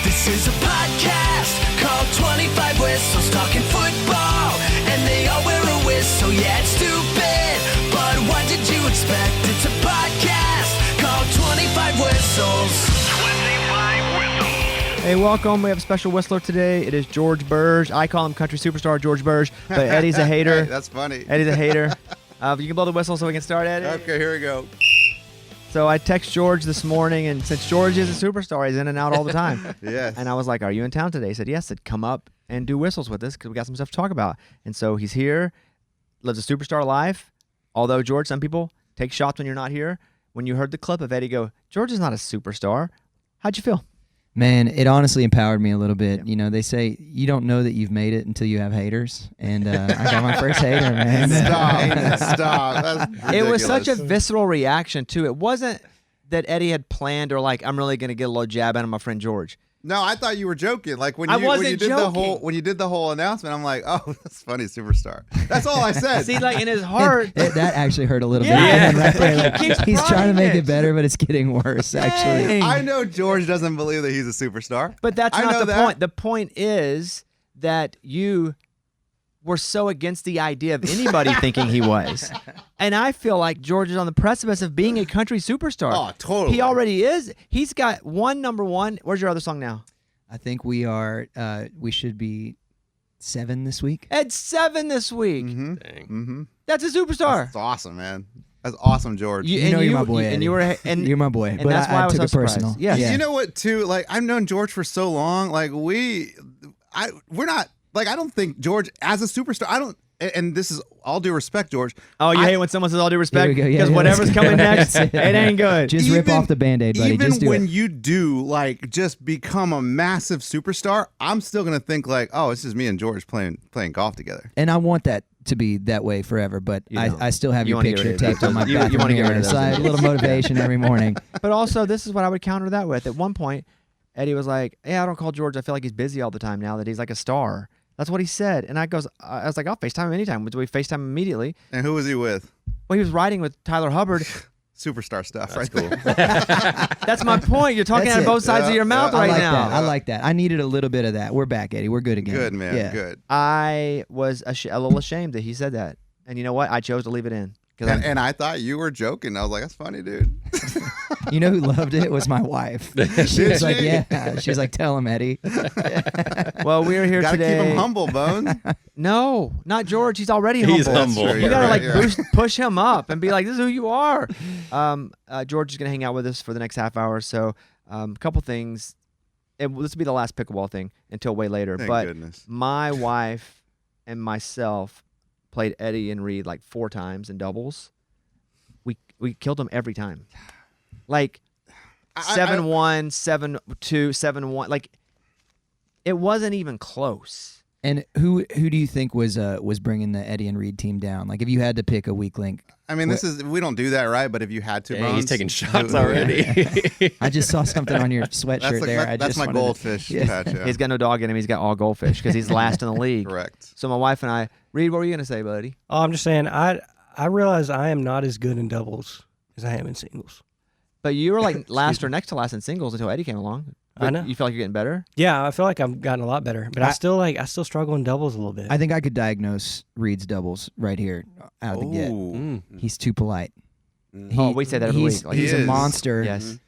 This is a podcast called 25 Whistles, talking football, and they all wear a whistle. Yeah, it's stupid, but what did you expect? It's a podcast called 25 Whistles. 25 Whistles. Hey, welcome. We have a special whistler today. It is George Birge. I call him country superstar George Birge, but Eddie's a hater. Hey, that's funny. Eddie's a hater. You can blow the whistle so we can start, Eddie. Okay, here we go. So I text George this morning, and since George is a superstar, he's in and out all the time. Yes. And I was like, are you in town today? He said, yes. I said, come up and do whistles with us because we got some stuff to talk about. And so he's here, lives a superstar life. Although, George, some people take shots when you're not here. When you heard the clip of Eddie go, George is not a superstar, how'd you feel? Man, it honestly empowered me a little bit. Yeah. You know, they say you don't know that you've made it until you have haters. And I got my first hater, man. Stop. That's ridiculous. It was such a visceral reaction, too. It wasn't that Eddie had planned or like, I'm really going to get a little jab out of my friend George. No, I thought you were joking. Like when I you wasn't did joking. when you did the whole announcement, I'm like, oh, that's funny, superstar. That's all I said. See, like in his heart. That actually hurt a little Yeah. bit. Right there, He like, keeps he's trying to make trying it better, but it's getting worse, actually. Dang. I know George doesn't believe that he's a superstar. But that's I not know the that. point. The point is that you were so against the idea of anybody thinking he was. And I feel like George is on the precipice of being a country superstar. Oh, totally. He already is. He's got number one. Where's your other song now? I think we should be 7 this week. At 7 this week. Mm-hmm. Dang. Mm-hmm. That's a superstar. That's awesome, man. That's awesome, George. You know you're my boy, and you Eddie. were, and You're my boy. and But that's why I was took so it personal. surprised. Yes. Yeah. You know what, too? Like, I've known George for so long. Like, we're not, like, I don't think George, as a superstar, and this is all due respect, George. Oh, you hate when someone says all due respect? Here we go. Yeah, Because yeah, whatever's that's coming good. next, it That's it. ain't good. Just rip off the Band-Aid, buddy. Even Just do when it. you do, like, just become a massive superstar, I'm still going to think, like, oh, it's just me and George playing golf together. And I want that to be that way forever, but You don't. I still have You your wanna get picture rid of taped on my those. You bathroom wanna get rid mirror. of So those. I have a little motivation every morning. But also, this is what I would counter that with. At one point, Eddie was like, "Yeah, I don't call George. I feel like he's busy all the time now that he's like a star." That's what he said. And I was like, I'll FaceTime him anytime. So we FaceTime him immediately. And who was he with? Well, he was riding with Tyler Hubbard. Superstar stuff, That's right? cool. That's my point. You're talking That's out of it. both sides of your mouth Yeah, right I like now. that. I like that. I needed a little bit of that. We're back, Eddie. We're good again. Good, man. Yeah. Good. I was a little ashamed that he said that. And you know what? I chose to leave it in. And I thought you were joking. I was like, that's funny, dude. You know who loved it was my wife. She was like, yeah. She was like, tell him, Eddie. Well, we're here Gotta today. keep him humble, Bones. No, not George. He's already He's humble. humble. That's true. You You're gotta right, like you're right. push him up and be like, "This is who you are." George is gonna hang out with us for the next half hour. So, a couple things. This will be the last pickleball thing until way later. Thank but goodness. my wife and myself played Eddie and Reed like 4 times in doubles. We killed him every time. Like 7-1, 7-2, 7-1. Like it wasn't even close. And who do you think was bringing the Eddie and Reed team down? Like, if you had to pick a weak link. I mean, we don't do that, right? But if you had to, Dang, Bones, he's taking shots who- already. I just saw something on your sweatshirt That's, like, there. that's my goldfish patch. Yeah. He's got no dog in him. He's got all goldfish because he's last in the league. Correct. So my wife and I, Reed, what were you gonna say, buddy? Oh, I'm just saying, I realize I am not as good in doubles as I am in singles. But you were like last or next to last in singles until Eddie came along. But I know. You feel like you're getting better? Yeah, I feel like I've gotten a lot better, but I still struggle in doubles a little bit. I think I could diagnose Reed's doubles right here out of the get. Ooh. He's too polite. Oh, we say that every week. Like, He's He a is. monster. yes.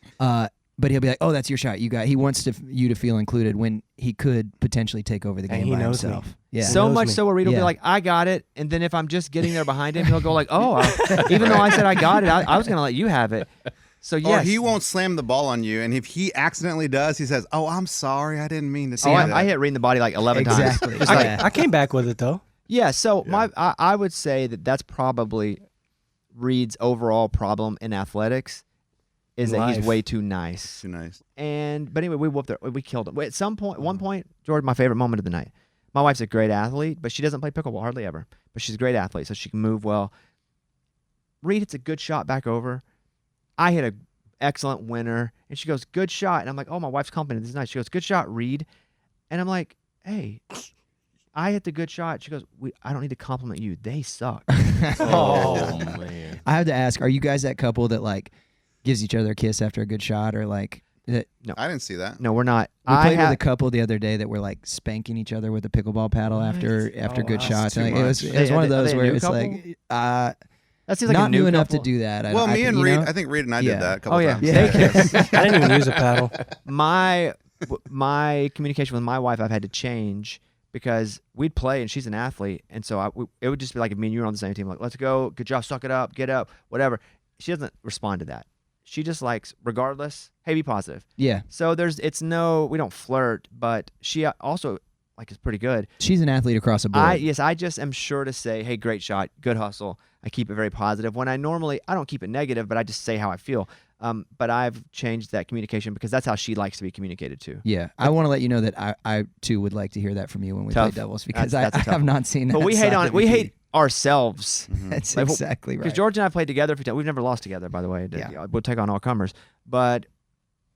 But he'll be like, "Oh, that's your shot. You got." He wants you to feel included when he could potentially take over the And game he by knows himself. me. Yeah. So knows much me. so where Reed will be Yeah. like, I got it. And then if I'm just getting there behind him, he'll go like, oh, even though I said I got it, I was going to let you have it. So, Or yes. he won't slam the ball on you, and if he accidentally does, he says, "Oh, I'm sorry, I didn't mean to say Oh, that." I hit Reed in the body like 11 Exactly. times. Yeah. I came back with it though. Yeah, so I would say that's probably Reed's overall problem in athletics is that he's Life. way too nice. Too nice. But anyway, we whooped her. We killed him. At one point, George, my favorite moment of the night. My wife's a great athlete, but she doesn't play pickleball hardly ever. But she's a great athlete, so she can move well. Reed hits a good shot back over. I hit an excellent winner, and she goes, "Good shot." And I'm like, "Oh, my wife's complimenting. This is nice." She goes, "Good shot, Reed." And I'm like, "Hey, I hit the good shot." She goes, "I don't need to compliment you. They suck." Oh, man. I have to ask, are you guys that couple that, like, gives each other a kiss after a good shot, or like that. I didn't see that. No, we're not. We I played have with a couple the other day that were like spanking each other with a pickleball paddle after Oh, good wow. shots. That's And, too like, it much. was one of Are those they a where new it's couple? like that seems like not a new new enough to couple. do that. Well, me and Reed, know? I think Reed and I Yeah. did that a couple Oh, yeah. times. Yeah. They kiss. I didn't even use a paddle. My communication with my wife I've had to change because we'd play and she's an athlete, and so it would just be like if me and you were on the same team, like let's go, good job, suck it up, get up, whatever. She doesn't respond to that. She just likes, regardless, hey, be positive. Yeah, So we don't flirt, but she also is pretty good. she's an athlete across the board. I just am sure to say, hey, great shot, good hustle. I keep it very positive. When I don't keep it negative, but I just say how I feel. But I've changed that communication because that's how she likes to be communicated to. Yeah, I want to let you know that I too would like to hear that from you when we Tough. play doubles, because That's a I tough have not seen that. But we side hate of you. hate ourselves. That's Like, exactly right. Because George and I played together. We've never lost together, by the way. Yeah. We'll take on all comers. But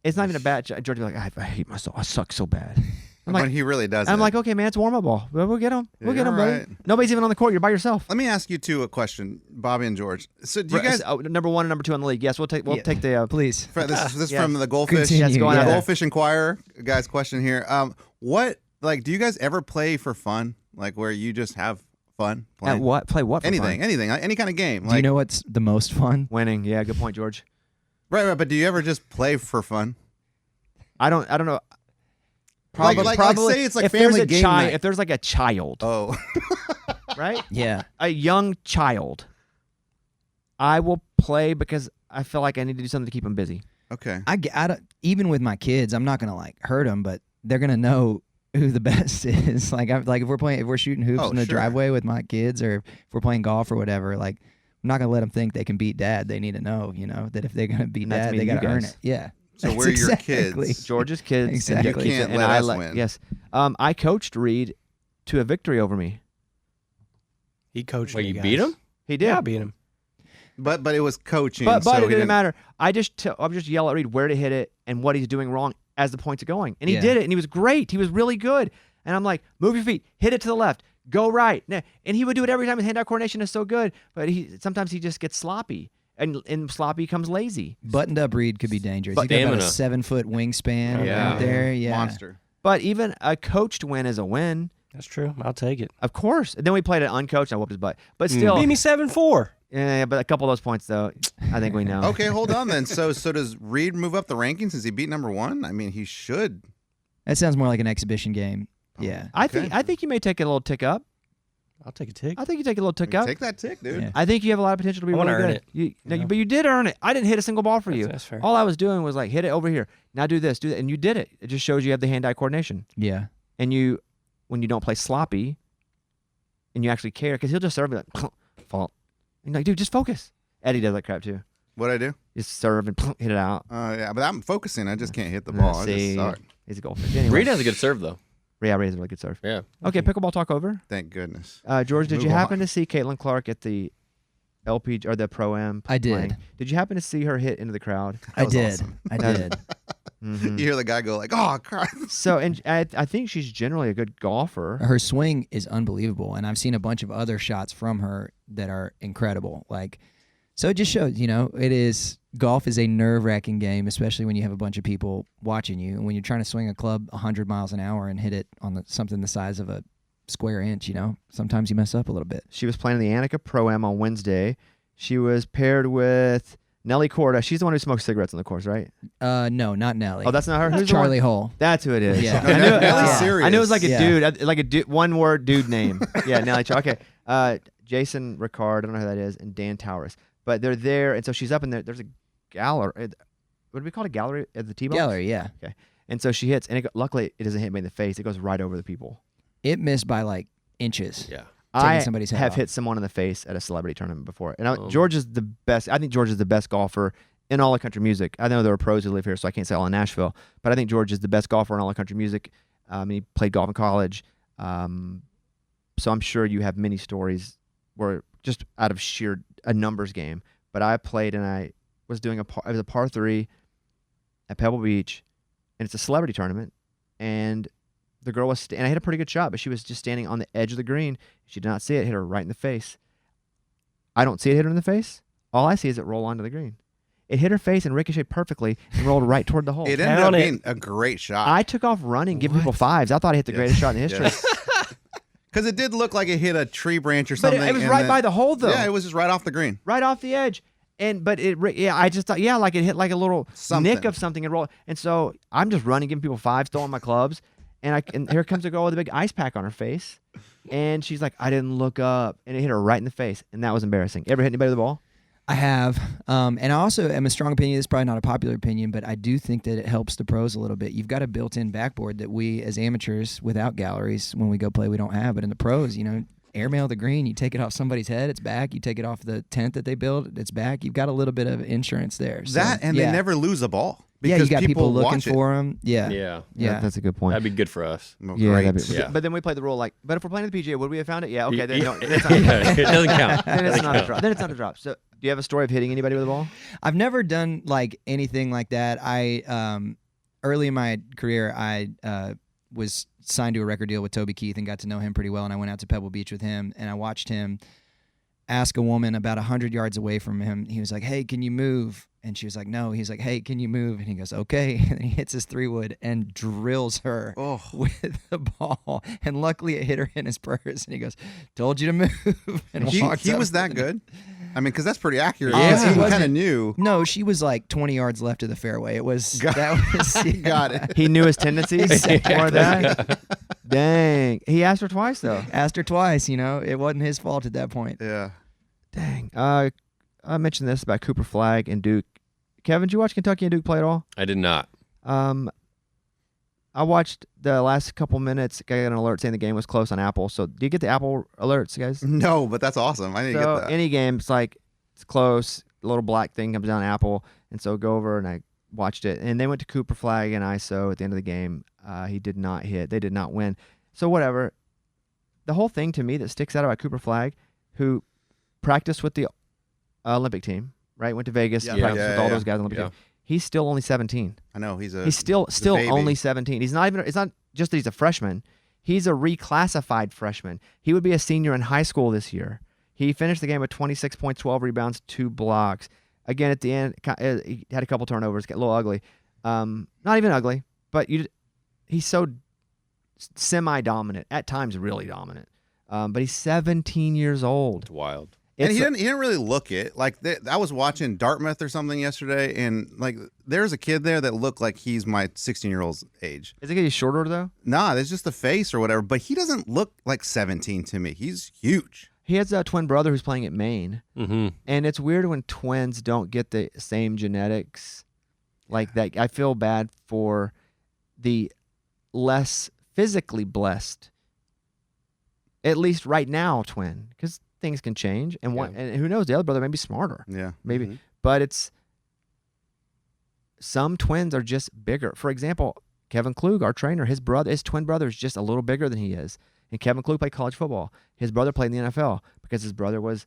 it's not even a bad. George will be like, I hate myself. I suck so bad. I'm When like, he really does. I'm it. like, okay, man, it's warm-up ball. We'll get him. We'll get him, you're buddy. right. Nobody's even on the court. You're by yourself. Let me ask you two a question, Bobby and George. So do you guys? number 1 and number 2 in the league? Yes, we'll take the. Please. This is Yes. from the Goldfish. Continue, Yes, go on yeah. out there. Goldfish Inquirer, guys. Question here. What do you guys ever play for fun? Like where you just have fun playing? At what? Play what? For Anything, fun? any kind of game. Do you know what's the most fun? Winning. Yeah, good point, George. Right. But do you ever just play for fun? I don't know. Like, say it's like if family there's a game child, night. if there's like a child, Oh, right? Yeah. A young child, I will play because I feel like I need to do something to keep them busy. okay. I don't, even with my kids, I'm not gonna like hurt them, but they're gonna know who the best is. Like if we're shooting hoops Oh, in the sure. driveway with my kids, or if we're playing golf or whatever, like I'm not gonna let them think they can beat dad. They need to know, that if they're gonna beat And that's dad, me they and you gotta earn guys. it. Yeah. So That's we're your exactly. kids. George's kids. Exactly. And You can't and let I us let- win. Yes. I coached Reed to a victory over me. He coached Wait, me, you guys. beat him? He did. Yeah, I beat him. But it was coaching. But so it he didn't didn't matter. I just yell at Reed where to hit it and what he's doing wrong as the points are going, and he Yeah. did it, and he was great. He was really good. And I'm like, move your feet, hit it to the left, go right, and he would do it every time. His hand-eye coordination is so good, but sometimes he just gets sloppy, and sloppy becomes lazy. Buttoned up Reed could be dangerous. But You got about a stamina. 7-foot wingspan Yeah. out there. Yeah. monster. But even a coached win is a win, That's true. I'll take it. of course. And then we played an uncoached, and I whooped his butt. But still, Beat me 7-4. yeah. But a couple of those points, though, I think we know. Okay, hold on then. So does Reed move up the rankings? Is he beat number 1? I mean, he should. That sounds more like an exhibition game. Yeah. I think you may take a little tick up. I'll take a tick. I think you take a little tick up. Take that tick, dude. Yeah. I think you have a lot of potential to be I really wanna good. earn it, you know? But you did earn it. I didn't hit a single ball for you. That's fair. All I was doing was like hit it over here. Now do this, do that, and you did it. It just shows you have the hand-eye coordination. Yeah. And when you don't play sloppy, and you actually care, because he'll just serve it like fault. And you're like, dude, just focus. Eddie does that crap too. What'd I do? Just serve and hit it out. Yeah, but I'm focusing. I just can't hit the ball. I just See, suck. he's a goldfish. Anyway. Reed has a good serve though. Yeah, Reed has a really good serve. Yeah. Okay, pickleball talk over. Thank goodness. George, did Move you on. happen to see Caitlin Clark at the LP or the Pro-Am? I did. playing? Did you happen to see her hit into the crowd? I was did. awesome. I did. Mhm. You hear the guy go like, "Oh, Christ." So, and I think she's generally a good golfer. Her swing is unbelievable, and I've seen a bunch of other shots from her that are incredible. Like, so it just shows, golf is a nerve-wracking game, especially when you have a bunch of people watching you, and when you're trying to swing a club 100 miles an hour and hit it on something the size of a square inch. Sometimes you mess up a little bit. She was playing in the Annika Pro-Am on Wednesday. She was paired with Nelly Corda. She's the one who smokes cigarettes on the course, right? No, not Nelly. Oh, that's not her. That's Who's the one? Charlie Hull. That's who it is. Yeah. No, I knew, Nelly's yeah. serious. I knew it was like a Yeah. dude, one-word dude name. Yeah, Nelly. Okay. Jason Ricard, I don't know who that is, and Dan Towers. But they're there, and so she's up in there. There's a gallery. What do we call it? A gallery at the T-box? Gallery, yeah. And so she hits, and luckily it doesn't hit me in the face. It goes right over the people. It missed by like inches. Yeah. I somebody's head have off. hit someone in the face at a celebrity tournament before. And George is the best. I think George is the best golfer in all of country music. I know there are pros who live here, so I can't say all in Nashville. But I think George is the best golfer in all of country music. He played golf in college. So I'm sure you have many stories where just out of sheer a numbers game. But I played and I was doing it was a par 3 at Pebble Beach, and it's a celebrity tournament. And the girl was, and I hit a pretty good shot, but she was just standing on the edge of the green. She did not see it, hit her right in the face. I don't see it hit her in the face. All I see is it roll onto the green. It hit her face and ricocheted perfectly and rolled right toward the hole. It ended up Count it. being a great shot. I took off running, giving people fives. I thought I hit the greatest shot in history. Because it did look like it hit a tree branch or But something. it was and right then- by the hole, though. Yeah, it was just right off the green. Right off the edge. I just thought, like it hit like a little Something. nick of something and rolled. And so I'm just running, giving people fives, throwing my clubs. And here comes a girl with a big ice pack on her face. And she's like, I didn't look up. And it hit her right in the face. And that was embarrassing. Ever hit anybody with a ball? I have, and I also am a strong opinion. This is probably not a popular opinion, but I do think that it helps the pros a little bit. You've got a built-in backboard that we, as amateurs, without galleries, when we go play, we don't have. But in the pros, airmail the green, you take it off somebody's head, it's back. You take it off the tent that they build, it's back. You've got a little bit of insurance there. So, They never lose a ball. Yeah, Because you got people looking watch it. for them. Yeah. Yeah. That's a good point. That'd be good for us. Oh, Yeah, great. that'd be- Yeah. But then we played the rule like, but if we're playing the PGA, would we have found it? Yeah, okay. Then, Yeah. no, then it's not, Yeah, it doesn't count. then it's not a drop. Then it's not a drop. So do you have a story of hitting anybody with a ball? I've never done like anything like that. I early in my career, I was signed to a record deal with Toby Keith and got to know him pretty well. And I went out to Pebble Beach with him, and I watched him ask a woman about 100 yards away from him. He was like, "Hey, can you move?" And she was like, "No." He's like, "Hey, can you move?" And he goes, "Okay." And then he hits his 3-wood and drills her with the ball. And luckily, it hit her in his purse. And he goes, "Told you to move." And He walked up was that to the- good? I mean, because that's pretty accurate. Yeah. Because He he kind wasn't- of knew. No, she was like 20 yards left of the fairway. It was Got- that was Got it. He knew his tendencies Exactly. more that. Dang. He asked her twice, though. Asked her twice. It wasn't his fault at that point. Yeah. Dang. I mentioned this about Cooper Flagg and Duke. Kevin, did you watch Kentucky and Duke play at all? I did not. I watched the last couple minutes. I got an alert saying the game was close on Apple. So do you get the Apple alerts, guys? No, but that's awesome. I didn't So get that. any game, it's like it's close. A little black thing comes down Apple, and so go over and I watched it. And they went to Cooper Flagg and ISO at the end of the game. He did not hit. They did not win. So whatever. The whole thing to me that sticks out about Cooper Flagg, who practiced with the Olympic team, right? Went to Vegas, Yeah. practiced Yeah, with all yeah. those guys on the Olympic Yeah. team. He's still only 17. I know he's Still baby. only 17. He's not even. It's not just that he's a freshman. He's a reclassified freshman. He would be a senior in high school this year. He finished the game with 26 points, 12 rebounds, 2 blocks. Again, at the end, he had a couple turnovers, got a little ugly. Not even ugly, but he's so semi-dominant. At times, really dominant. But he's 17 years old. It's wild. And he It's- didn't really look it. Like I was watching Dartmouth or something yesterday, and like there's a kid there that looked like he's my 16-year-old's age. Is it getting shorter though? Nah, it's just the face or whatever. But he doesn't look like 17 to me. He's huge. He has a twin brother who's playing at Maine. Mm-hmm. And it's weird when twins don't get the same genetics like that. I feel bad for the less physically blessed, at least right now, twin, because things can change. And and who knows, the other brother may be smarter, Yeah, maybe. Mhm. But it's some twins are just bigger. For example, Kevin Klug, our trainer, his twin brother is just a little bigger than he is. And Kevin Klug played college football. His brother played in the NFL because his brother was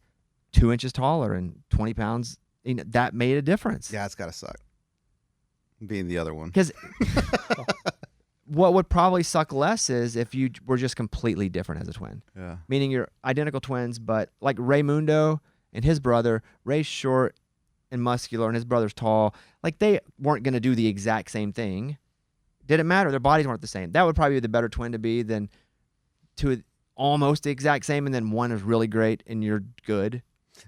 2 inches taller and 20 pounds. That made a difference. Yeah, it's gotta suck being the other one. Because what would probably suck less is if you were just completely different as a twin. Yeah, Meaning you're identical twins, but like Raymundo and his brother, Ray's short and muscular and his brother's tall. Like they weren't going to do the exact same thing. Didn't matter. Their bodies weren't the same. That would probably be the better twin to be than two almost the exact same, and then one is really great and you're good.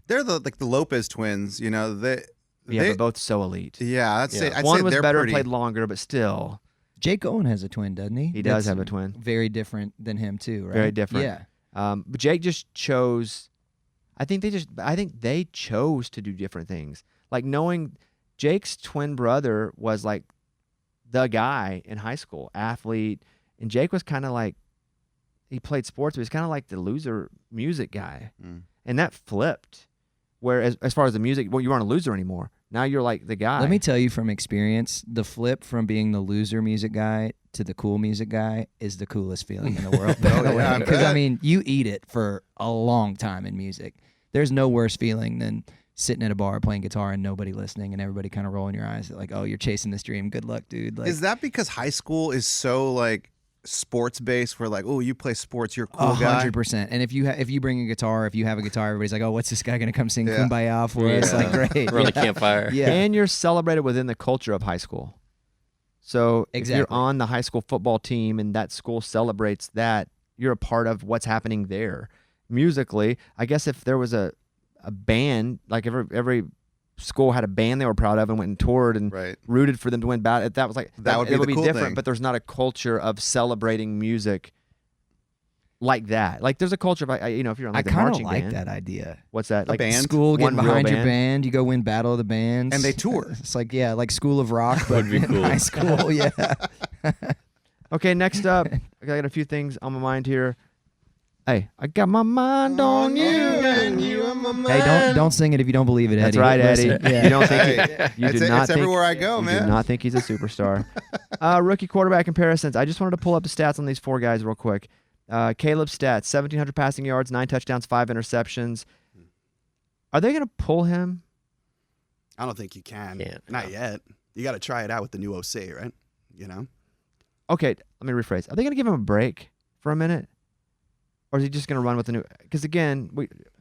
they're the Lopez twins. You know they. But both so elite. Yeah, I'd say One was they're better, pretty, played longer, but still, Jake Owen has a twin, doesn't he? he does That's have a twin. very different than him too, right? Very different. Yeah. But Jake just chose. I think they chose to do different things. Like knowing Jake's twin brother was like the guy in high school, athlete, and Jake was kind of like he played sports, but he's kind of like the loser music guy, and that flipped. Where as far as the music, well, you aren't a loser anymore. Now you're like the guy. Let me tell you from experience, the flip from being the loser music guy to the cool music guy is the coolest feeling in the world. yeah, I Because I bet. mean, you eat it for a long time in music. There's no worse feeling than sitting at a bar playing guitar and nobody listening and everybody kind of rolling your eyes like, oh, you're chasing this dream. Good luck, dude. Like, Is that because high school is so like sports based where like, oh, you play sports, you're a cool guy. 100%. And if you bring a guitar, if you have a guitar, everybody's like, oh, what's this guy gonna come sing Yeah. Kumbaya for us? Like, great. Around the campfire. Yeah. And you're celebrated within the culture of high school. So if Exactly. you're on the high school football team and that school celebrates that, you're a part of what's happening there. Musically, I guess if there was a band, like every school had a band they were proud of and went and toured and Right. rooted for them to win battle, that was like That would be it would the be cool different, thing. but there's not a culture of celebrating music like that. Like there's a culture of if you're on I like the kind of marching like band. that idea. What's that? A Like band? School, one get real behind your band? band, you go win Battle of the Bands. And they tour. It's like, yeah, like School of Rock, but Would be in cool. high school, yeah. Okay, next up, I got a few things on my mind here. Hey, I got my mind on you. Hey, don't sing it if you don't believe it, Eddie. That's right, Eddie. Listen, yeah. You don't think you It's, do not it's think everywhere I go, you man. do not think he's a superstar. Rookie quarterback comparisons. I just wanted to pull up the stats on these four guys real quick. Caleb's stats: 1,700 passing yards, 9 touchdowns, 5 interceptions. Are they going to pull him? I don't think you can. Can't. Not yet. You got to try it out with the new OC, right? You know? Okay, let me rephrase. Are they going to give him a break for a minute? Or is he just going to run with the new? Because again,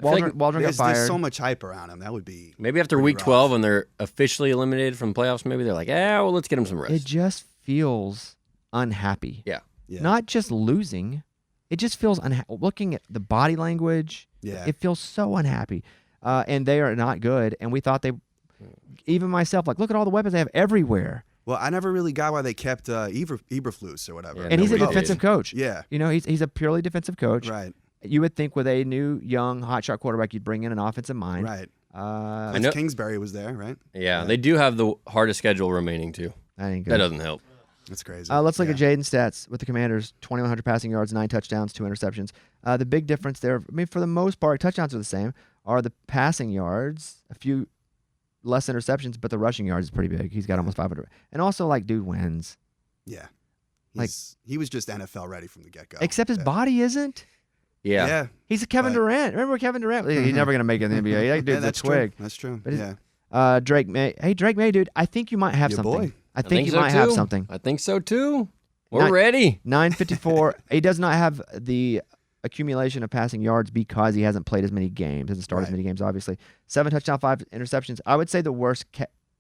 Waldron got There's fired. so much hype around him. That would be Maybe after pretty week rough. 12 when they're officially eliminated from playoffs, maybe they're like, well, let's get him some rest. It just feels unhappy. Yeah. Yeah. Not just losing. It just feels unhappy. Looking at the body language, Yeah. it feels so unhappy. And they are not good. And we thought even myself, like, look at all the weapons they have everywhere. Well, I never really got why they kept Eberflus or whatever. Yeah, And he's a nobody defensive did. coach. Yeah. You know, he's a purely defensive coach. Right. You would think with a new, young, hotshot quarterback, you'd bring in an offensive mind. Right. I Cliff know- Kingsbury was there, right? Yeah, they do have the hardest schedule remaining, too. ain't good. That doesn't help. That's crazy. Let's look Yeah. at Jaden's stats with the Commanders: 2,100 passing yards, 9 touchdowns, 2 interceptions. The big difference there, I mean, for the most part, touchdowns are the same. Are the passing yards, a few less interceptions, but the rushing yards is pretty big. He's got almost 500. And also, like, dude wins. Yeah. Like- He was just NFL ready from the get go. Except his body isn't. Yeah. Yeah. He's a Kevin But- Durant. Remember Kevin Durant? He's never going to make it in the NBA. That dude's Yeah, a that's twig. true. That's true. But Yeah. Drake May. Hey, Drake May, dude, I think you might have Your something. boy. I think you so, might have too. something. I think so, too. We're Not- ready. 954. He does not have the accumulation of passing yards because he hasn't played as many games, hasn't started as Right. many games, obviously. 7 touchdowns, 5 interceptions. I would say the worst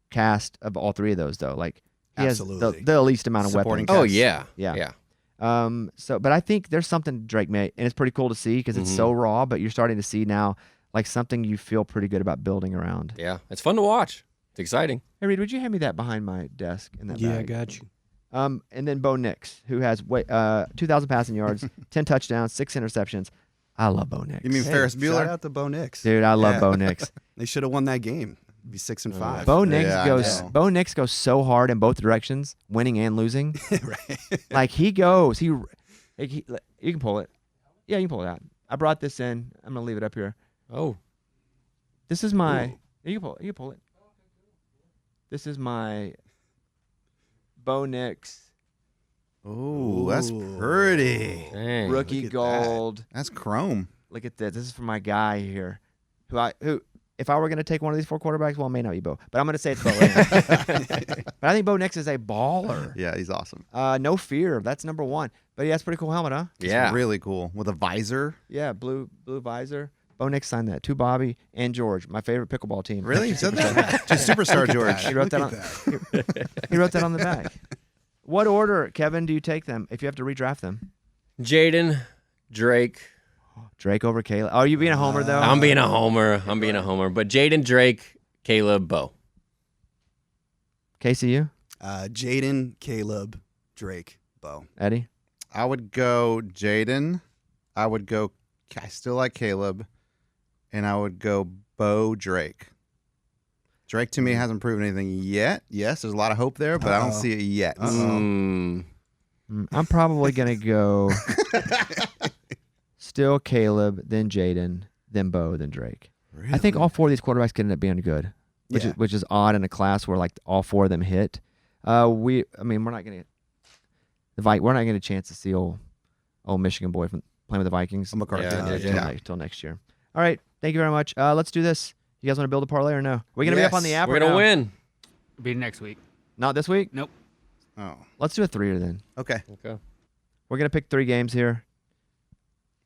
cast of all three of those, though. Like, he has Absolutely. the least amount of Supporting weapons. Oh, Yes. yeah. Yeah. Yeah. But I think there's something Drake May, and it's pretty cool to see because it's so raw, but you're starting to see now, like, something you feel pretty good about building around. Yeah. It's fun to watch. It's exciting. Hey, Reed, would you hand me that behind my desk in that Yeah, I bag? got you. And then Bo Nix, who has 2,000 passing yards, 10 touchdowns, 6 interceptions. I love Bo Nix. You mean Ferris Shout Bueller? out to Bo Nix. Dude, I love Yeah. Bo Nix. They should have won that game. It'd be 6-5. Bo Nix Yeah, I goes. know. Bo Nix goes so hard in both directions, winning and losing. Right. Like he goes. You can pull it. Yeah, you can pull it out. I brought this in. I'm gonna leave it up here. Oh. This is my. You can pull it. You can pull it. This is my Bo Nix Oh, that's Ooh. pretty. Dang. rookie look at gold. That's chrome. Look at this. This is for my guy here, who if I were gonna take one of these 4 quarterbacks, well, it may not be Bo, but I'm gonna say it's Bo. Anyway. But I think Bo Nix is a baller. Yeah, he's awesome. No fear. That's number 1. But yeah, that's a pretty cool helmet, huh? Yeah. Really cool. With a visor. Yeah, blue visor. Bo Nix signed that. To Bobby and George, my favorite pickleball team. Really? You said that? To Superstar George. He wrote that on. He wrote that on the back. What order, Kevin, do you take them if you have to redraft them? Jaden, Drake. Drake over Caleb. Oh, are you being a homer though? I'm being a homer. But Jaden, Drake, Caleb, Bo. KCU, Jaden, Caleb, Drake, Bo. Eddie. I would go Jaden. I still like Caleb. And I would go Bo Drake. Drake to me hasn't proven anything yet. Yes, there's a lot of hope there, but I don't see it yet. Mm. I'm probably gonna go. Still Caleb, then Jaden, then Bo, then Drake. I think all 4 of these quarterbacks could end up being good, Yeah. which is odd in a class where like all 4 of them hit. We're not gonna we're not getting a chance to see old Michigan boy from playing with the Vikings. McCarthy. Yeah. Till next year. All right, thank you very much. Let's do this. You guys want to build a parlay or no? Are we gonna be up on the Yes. app? We're or going to no? win. Be next week. Not this week. Nope. Oh, Let's do a 3-er then. okay. Okay. We're gonna pick 3 games here.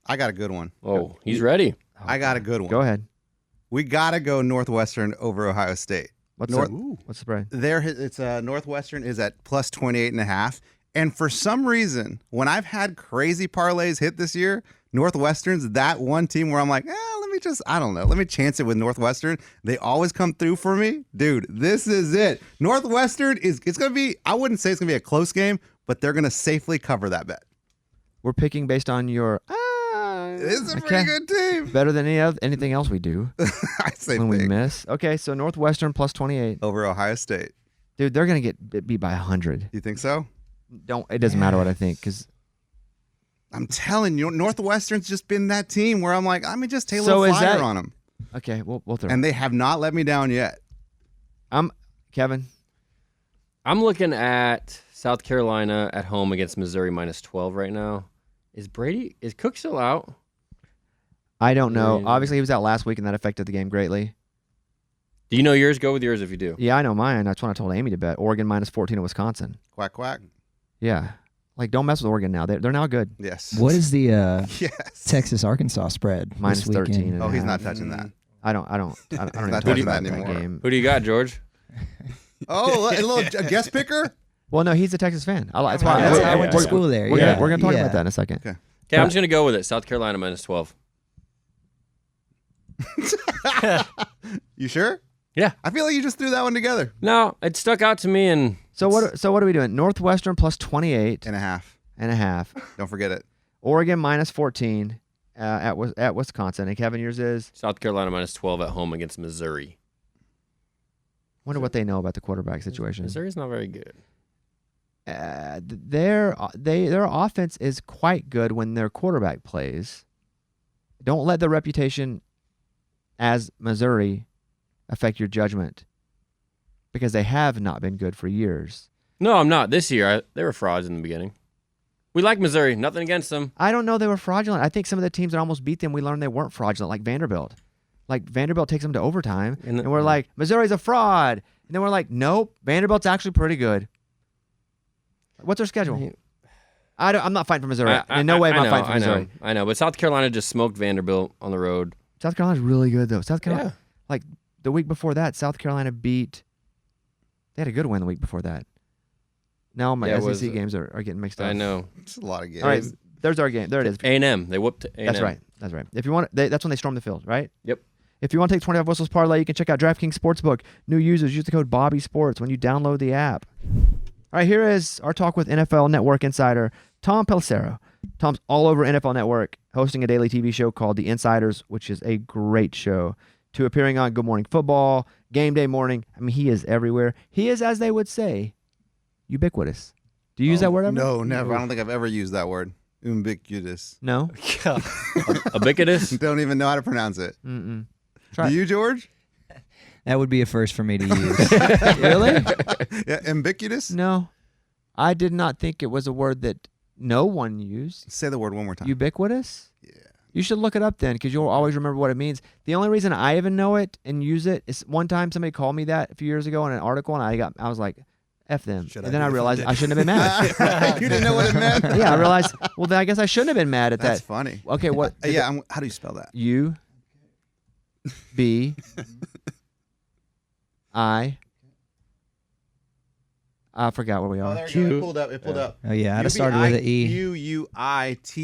I got a good one. Oh, he's ready. I got a good one. Go ahead. We gotta go Northwestern over Ohio State. What's North- what's the spread? It's Northwestern is at plus 28.5. And for some reason, when I've had crazy parlays hit this year, Northwestern's that one team where I'm like, let me chance it with Northwestern. They always come through for me. Dude, this is it. Northwestern it's going to be, I wouldn't say it's going to be a close game, but they're going to safely cover that bet. We're picking based on your. It's a pretty good team. Better than anything else we do I say when we big. miss. Okay, so Northwestern plus 28. Over Ohio State. Dude, they're gonna get beat by 100. You think so? It doesn't matter what I think because. I'm telling you, Northwestern's just been that team where I'm like, let me just take a So little is flyer that- on them. Okay, we'll throw. And they have not let me down yet. Kevin. I'm looking at South Carolina at home against Missouri minus 12 right now. Is Cook still out? I don't know. Yeah. Obviously, he was out last week, and that affected the game greatly. Do you know yours? Go with yours if you do. Yeah, I know mine. That's when I told Amy to bet Oregon minus 14 at Wisconsin. Quack, quack. Yeah, like don't mess with Oregon now. They're now good. Yes. What is the Yes. Texas Arkansas spread? Minus this weekend? 13. Oh, he's not half. touching that. I don't even Not talk touching about that that anymore. game. Who do you got, George? Oh, a guest picker? Well, no, he's a Texas fan. That's why- why that's- I went to school there. We're yeah. gonna talk Yeah. about that in a second. Okay. Okay, I'm just going to go with it. South Carolina minus 12. You sure? Yeah. I feel like you just threw that one together. No, it stuck out to me, and So what are we doing? Northwestern plus 28 And a half. and a half. Don't forget it. Oregon minus 14 at Wisconsin. And Kevin, yours is. South Carolina minus 12 at home against Missouri. Wonder what they know about the quarterback situation. Missouri's not very good. Their offense is quite good when their quarterback plays. Don't let the reputation as Missouri affect your judgment because they have not been good for years. No, I'm not. This year, they were frauds in the beginning. We like Missouri. Nothing against them. I don't know they were fraudulent. I think some of the teams that almost beat them, we learned they weren't fraudulent, like Vanderbilt. Like Vanderbilt takes them to overtime, and we're like, Missouri's a fraud. And then we're like, nope, Vanderbilt's actually pretty good. What's their schedule? I'm not fighting for Missouri. In no way am I fighting for Missouri. I know, but South Carolina just smoked Vanderbilt on the road. South Carolina's really good, though. South Carolina, Yeah. like the week before that, South Carolina beat. They had a good win the week before that. Now my Yeah, it SEC was, games are getting mixed up. I know. It's a lot of games. All right, there's our game. There it is. A&M. They whooped A&M. That's right. That's right. If you want, that's when they storm the field, right? Yep. If you want to take 25 whistles parlay, you can check out DraftKings Sportsbook. New users use the code Bobby Sports when you download the app. All right, here is our talk with NFL Network insider Tom Pelissero. Tom's all over NFL Network, hosting a daily TV show called The Insiders, which is a great show, to appearing on Good Morning Football, Game Day Morning. I mean, he is everywhere. He is, as they would say, ubiquitous. Do you use that word ever? No, never. I don't think I've ever used that word. Ubiquitous. No? Ubiquitous. Don't even know how to pronounce it. Mm-mm. Do you, George? That would be a first for me to use. Really? Yeah, ubiquitous? No. I did not think it was a word that no one used. Say the word one more time. Ubiquitous? Yeah. You should look it up then because you'll always remember what it means. The only reason I even know it and use it is one time somebody called me that a few years ago in an article, and I was like, F them. Should and I then be I realized offended? I shouldn't have been mad. You didn't know what it meant? Yeah, I realized, well, then I guess I shouldn't have been mad at That's that. funny. Okay, what? Yeah, how do you spell that? U B I forgot where we are. there you go. It pulled up. It pulled up. Oh yeah, I'd have started with an E. Ubiquitous.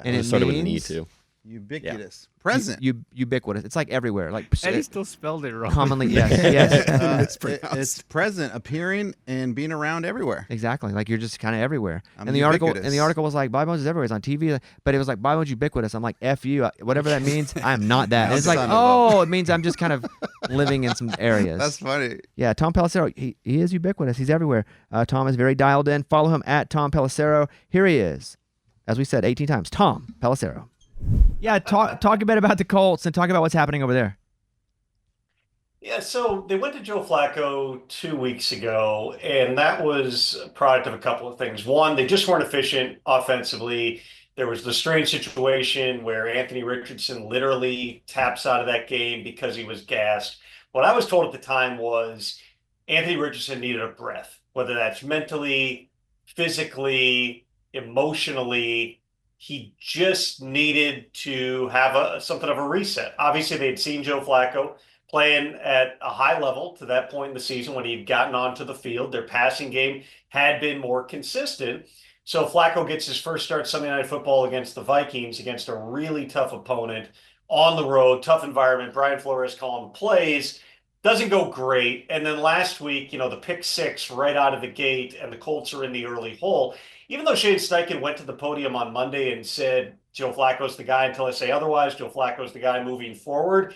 And It it started with an E means- too. Ubiquitous. Present. Ubiquitous. It's like everywhere. Like And he still spelled it wrong. commonly, yes, yes. It's present, appearing, and being around everywhere. Exactly. Like you're just kind of everywhere. I'm And the article ubiquitous. was like Bobby Bones is everywhere. It's on TV, but it was like Bobby Bones ubiquitous. I'm like F you, whatever that means. I'm not that. And it's like, Son of oh, it means I'm just kind of living in some areas. That's funny. Yeah, Tom Pelissero, he is ubiquitous. He's everywhere. Tom is very dialed in. Follow him at Tom Pelissero. Here he is. As we said 18 times, Tom Pelissero. Yeah, talk a bit about the Colts and talk about what's happening over there. Yeah, so they went to Joe Flacco 2 weeks ago, and that was a product of a couple of things. One, they just weren't efficient offensively. There was the strange situation where Anthony Richardson literally taps out of that game because he was gassed. What I was told at the time was Anthony Richardson needed a breath, whether that's mentally, physically, emotionally, he just needed to have something of a reset. Obviously, they had seen Joe Flacco playing at a high level to that point in the season when he'd gotten onto the field. Their passing game had been more consistent. So Flacco gets his first start Sunday Night Football against the Vikings, against a really tough opponent on the road, tough environment. Brian Flores calling plays. Doesn't go great. And then last week, the pick six right out of the gate, and the Colts are in the early hole. Even though Shane Steichen went to the podium on Monday and said, Joe Flacco's the guy until I say otherwise, Joe Flacco's the guy moving forward,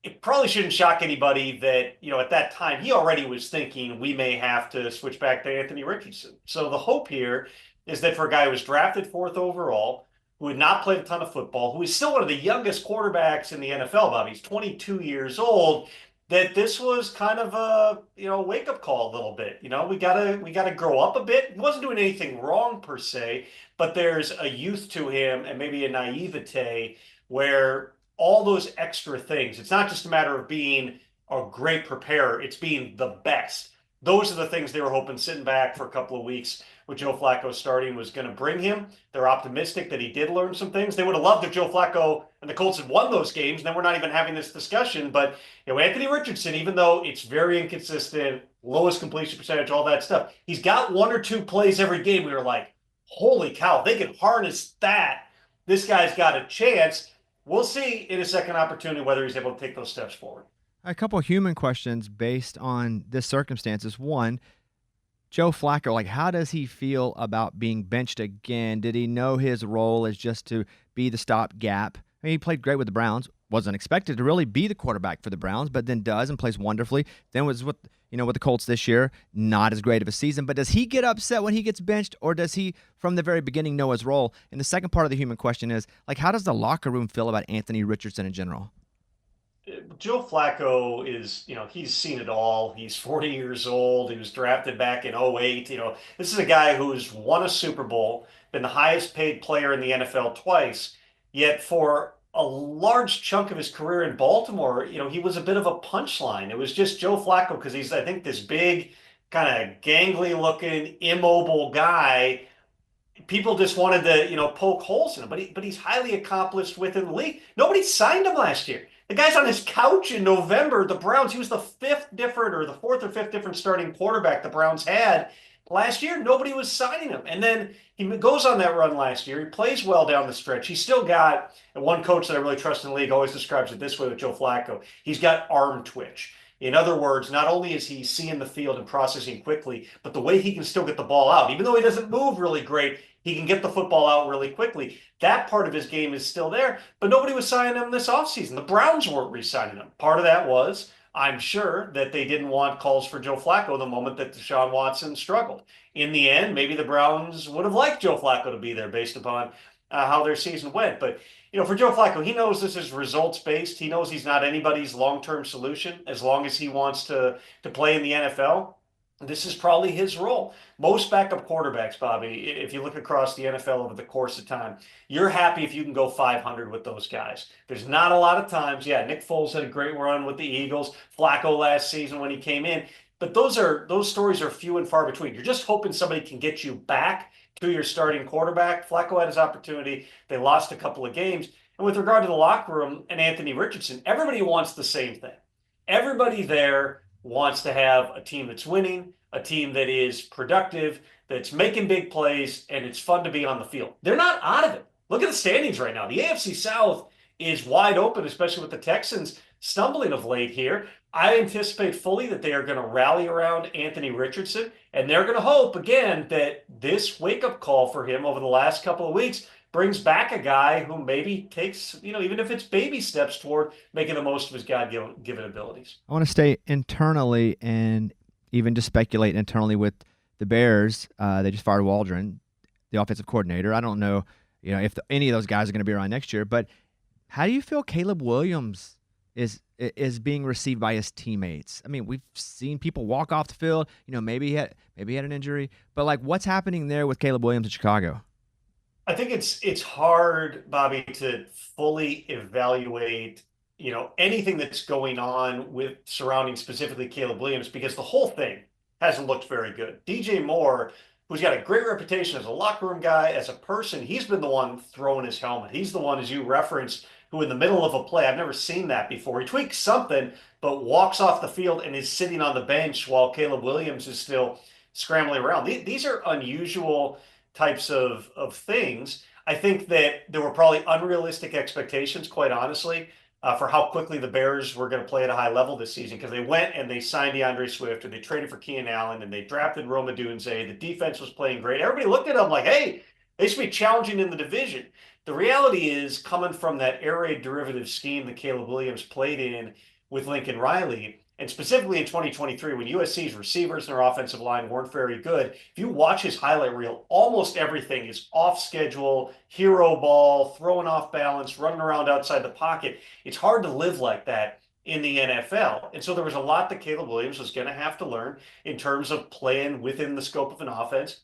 it probably shouldn't shock anybody that, at that time, he already was thinking we may have to switch back to Anthony Richardson. So the hope here is that for a guy who was drafted 4th overall, who had not played a ton of football, who is still one of the youngest quarterbacks in the NFL, Bobby, he's 22 years old, that this was kind of a wake up call a little bit. We gotta grow up a bit. He wasn't doing anything wrong per se, but there's a youth to him and maybe a naivete where all those extra things. It's not just a matter of being a great preparer; it's being the best. Those are the things they were hoping sitting back for a couple of weeks with Joe Flacco starting was going to bring him. They're optimistic that he did learn some things. They would have loved if Joe Flacco and the Colts had won those games, and then we're not even having this discussion. But Anthony Richardson, even though it's very inconsistent, lowest completion percentage, all that stuff, he's got 1 or 2 plays every game. We were like, holy cow, they can harness that. This guy's got a chance. We'll see in a second opportunity whether he's able to take those steps forward. A couple of human questions based on this circumstances. One, Joe Flacco, how does he feel about being benched again? Did he know his role is just to be the stopgap? I mean, he played great with the Browns. Wasn't expected to really be the quarterback for the Browns, but then does and plays wonderfully. Then was with the Colts this year, not as great of a season. But does he get upset when he gets benched, or does he, from the very beginning, know his role? And the second part of the human question is, how does the locker room feel about Anthony Richardson in general? Joe Flacco is, he's seen it all. He's 40 years old. He was drafted back in '08. This is a guy who's won a Super Bowl, been the highest paid player in the NFL twice. Yet for a large chunk of his career in Baltimore, he was a bit of a punchline. It was just Joe Flacco because he's, I think, this big, kind of gangly looking, immobile guy. People just wanted to, poke holes in him, but he's highly accomplished within the league. Nobody signed him last year. The guy's on his couch in November. The Browns, he was the 4th or 5th different starting quarterback the Browns had last year. Nobody was signing him. And then he goes on that run last year. He plays well down the stretch. He's still got, and one coach that I really trust in the league always describes it this way with Joe Flacco, he's got arm twitch. In other words, not only is he seeing the field and processing quickly, but the way he can still get the ball out, even though he doesn't move really great, he can get the football out really quickly. That part of his game is still there, but nobody was signing him this offseason. The Browns weren't re-signing him. Part of that was, I'm sure, that they didn't want calls for Joe Flacco the moment that Deshaun Watson struggled. In the end, maybe the Browns would have liked Joe Flacco to be there based upon how their season went. But, for Joe Flacco, he knows this is results-based. He knows he's not anybody's long-term solution as long as he wants to play in the NFL. This is probably his role. Most backup quarterbacks, Bobby, if you look across the NFL over the course of time, you're happy if you can go 500 with those guys. There's not a lot of times. Yeah, Nick Foles had a great run with the Eagles, Flacco last season when he came in. But those stories are few and far between. You're just hoping somebody can get you back to your starting quarterback. Flacco had his opportunity. They lost a couple of games. And with regard to the locker room and Anthony Richardson, everybody wants the same thing. Everybody there wants to have a team that's winning, a team that is productive, that's making big plays, and it's fun to be on the field. They're not out of it. Look at the standings right now. The AFC South is wide open, especially with the Texans stumbling of late here. I anticipate fully that they are going to rally around Anthony Richardson, and they're going to hope, again, that this wake-up call for him over the last couple of weeks brings back a guy who maybe takes, even if it's baby steps toward making the most of his God-given abilities. I want to stay internally and even just speculate internally with the Bears. They just fired Waldron, the offensive coordinator. I don't know, if any of those guys are going to be around next year, but how do you feel Caleb Williams is being received by his teammates? I mean, we've seen people walk off the field, maybe he had an injury, but what's happening there with Caleb Williams in Chicago? I think it's hard, Bobby, to fully evaluate, anything that's going on with surrounding specifically Caleb Williams because the whole thing hasn't looked very good. DJ Moore who's got a great reputation as a locker room guy, as a person. He's been the one throwing his helmet. He's the one, as you referenced, who in the middle of a play, I've never seen that before. He tweaks something, but walks off the field and is sitting on the bench while Caleb Williams is still scrambling around. These are unusual types of things. I think that there were probably unrealistic expectations, quite honestly, for how quickly the Bears were going to play at a high level this season, because they went and they signed DeAndre Swift, and they traded for Keenan Allen, and they drafted Rome Odunze. The defense was playing great. Everybody looked at them like, hey, they should be challenging in the division. The reality is, coming from that air raid derivative scheme that Caleb Williams played in with Lincoln Riley, and specifically in 2023, when USC's receivers and their offensive line weren't very good, if you watch his highlight reel, almost everything is off schedule, hero ball, throwing off balance, running around outside the pocket. It's hard to live like that in the NFL. And so there was a lot that Caleb Williams was going to have to learn in terms of playing within the scope of an offense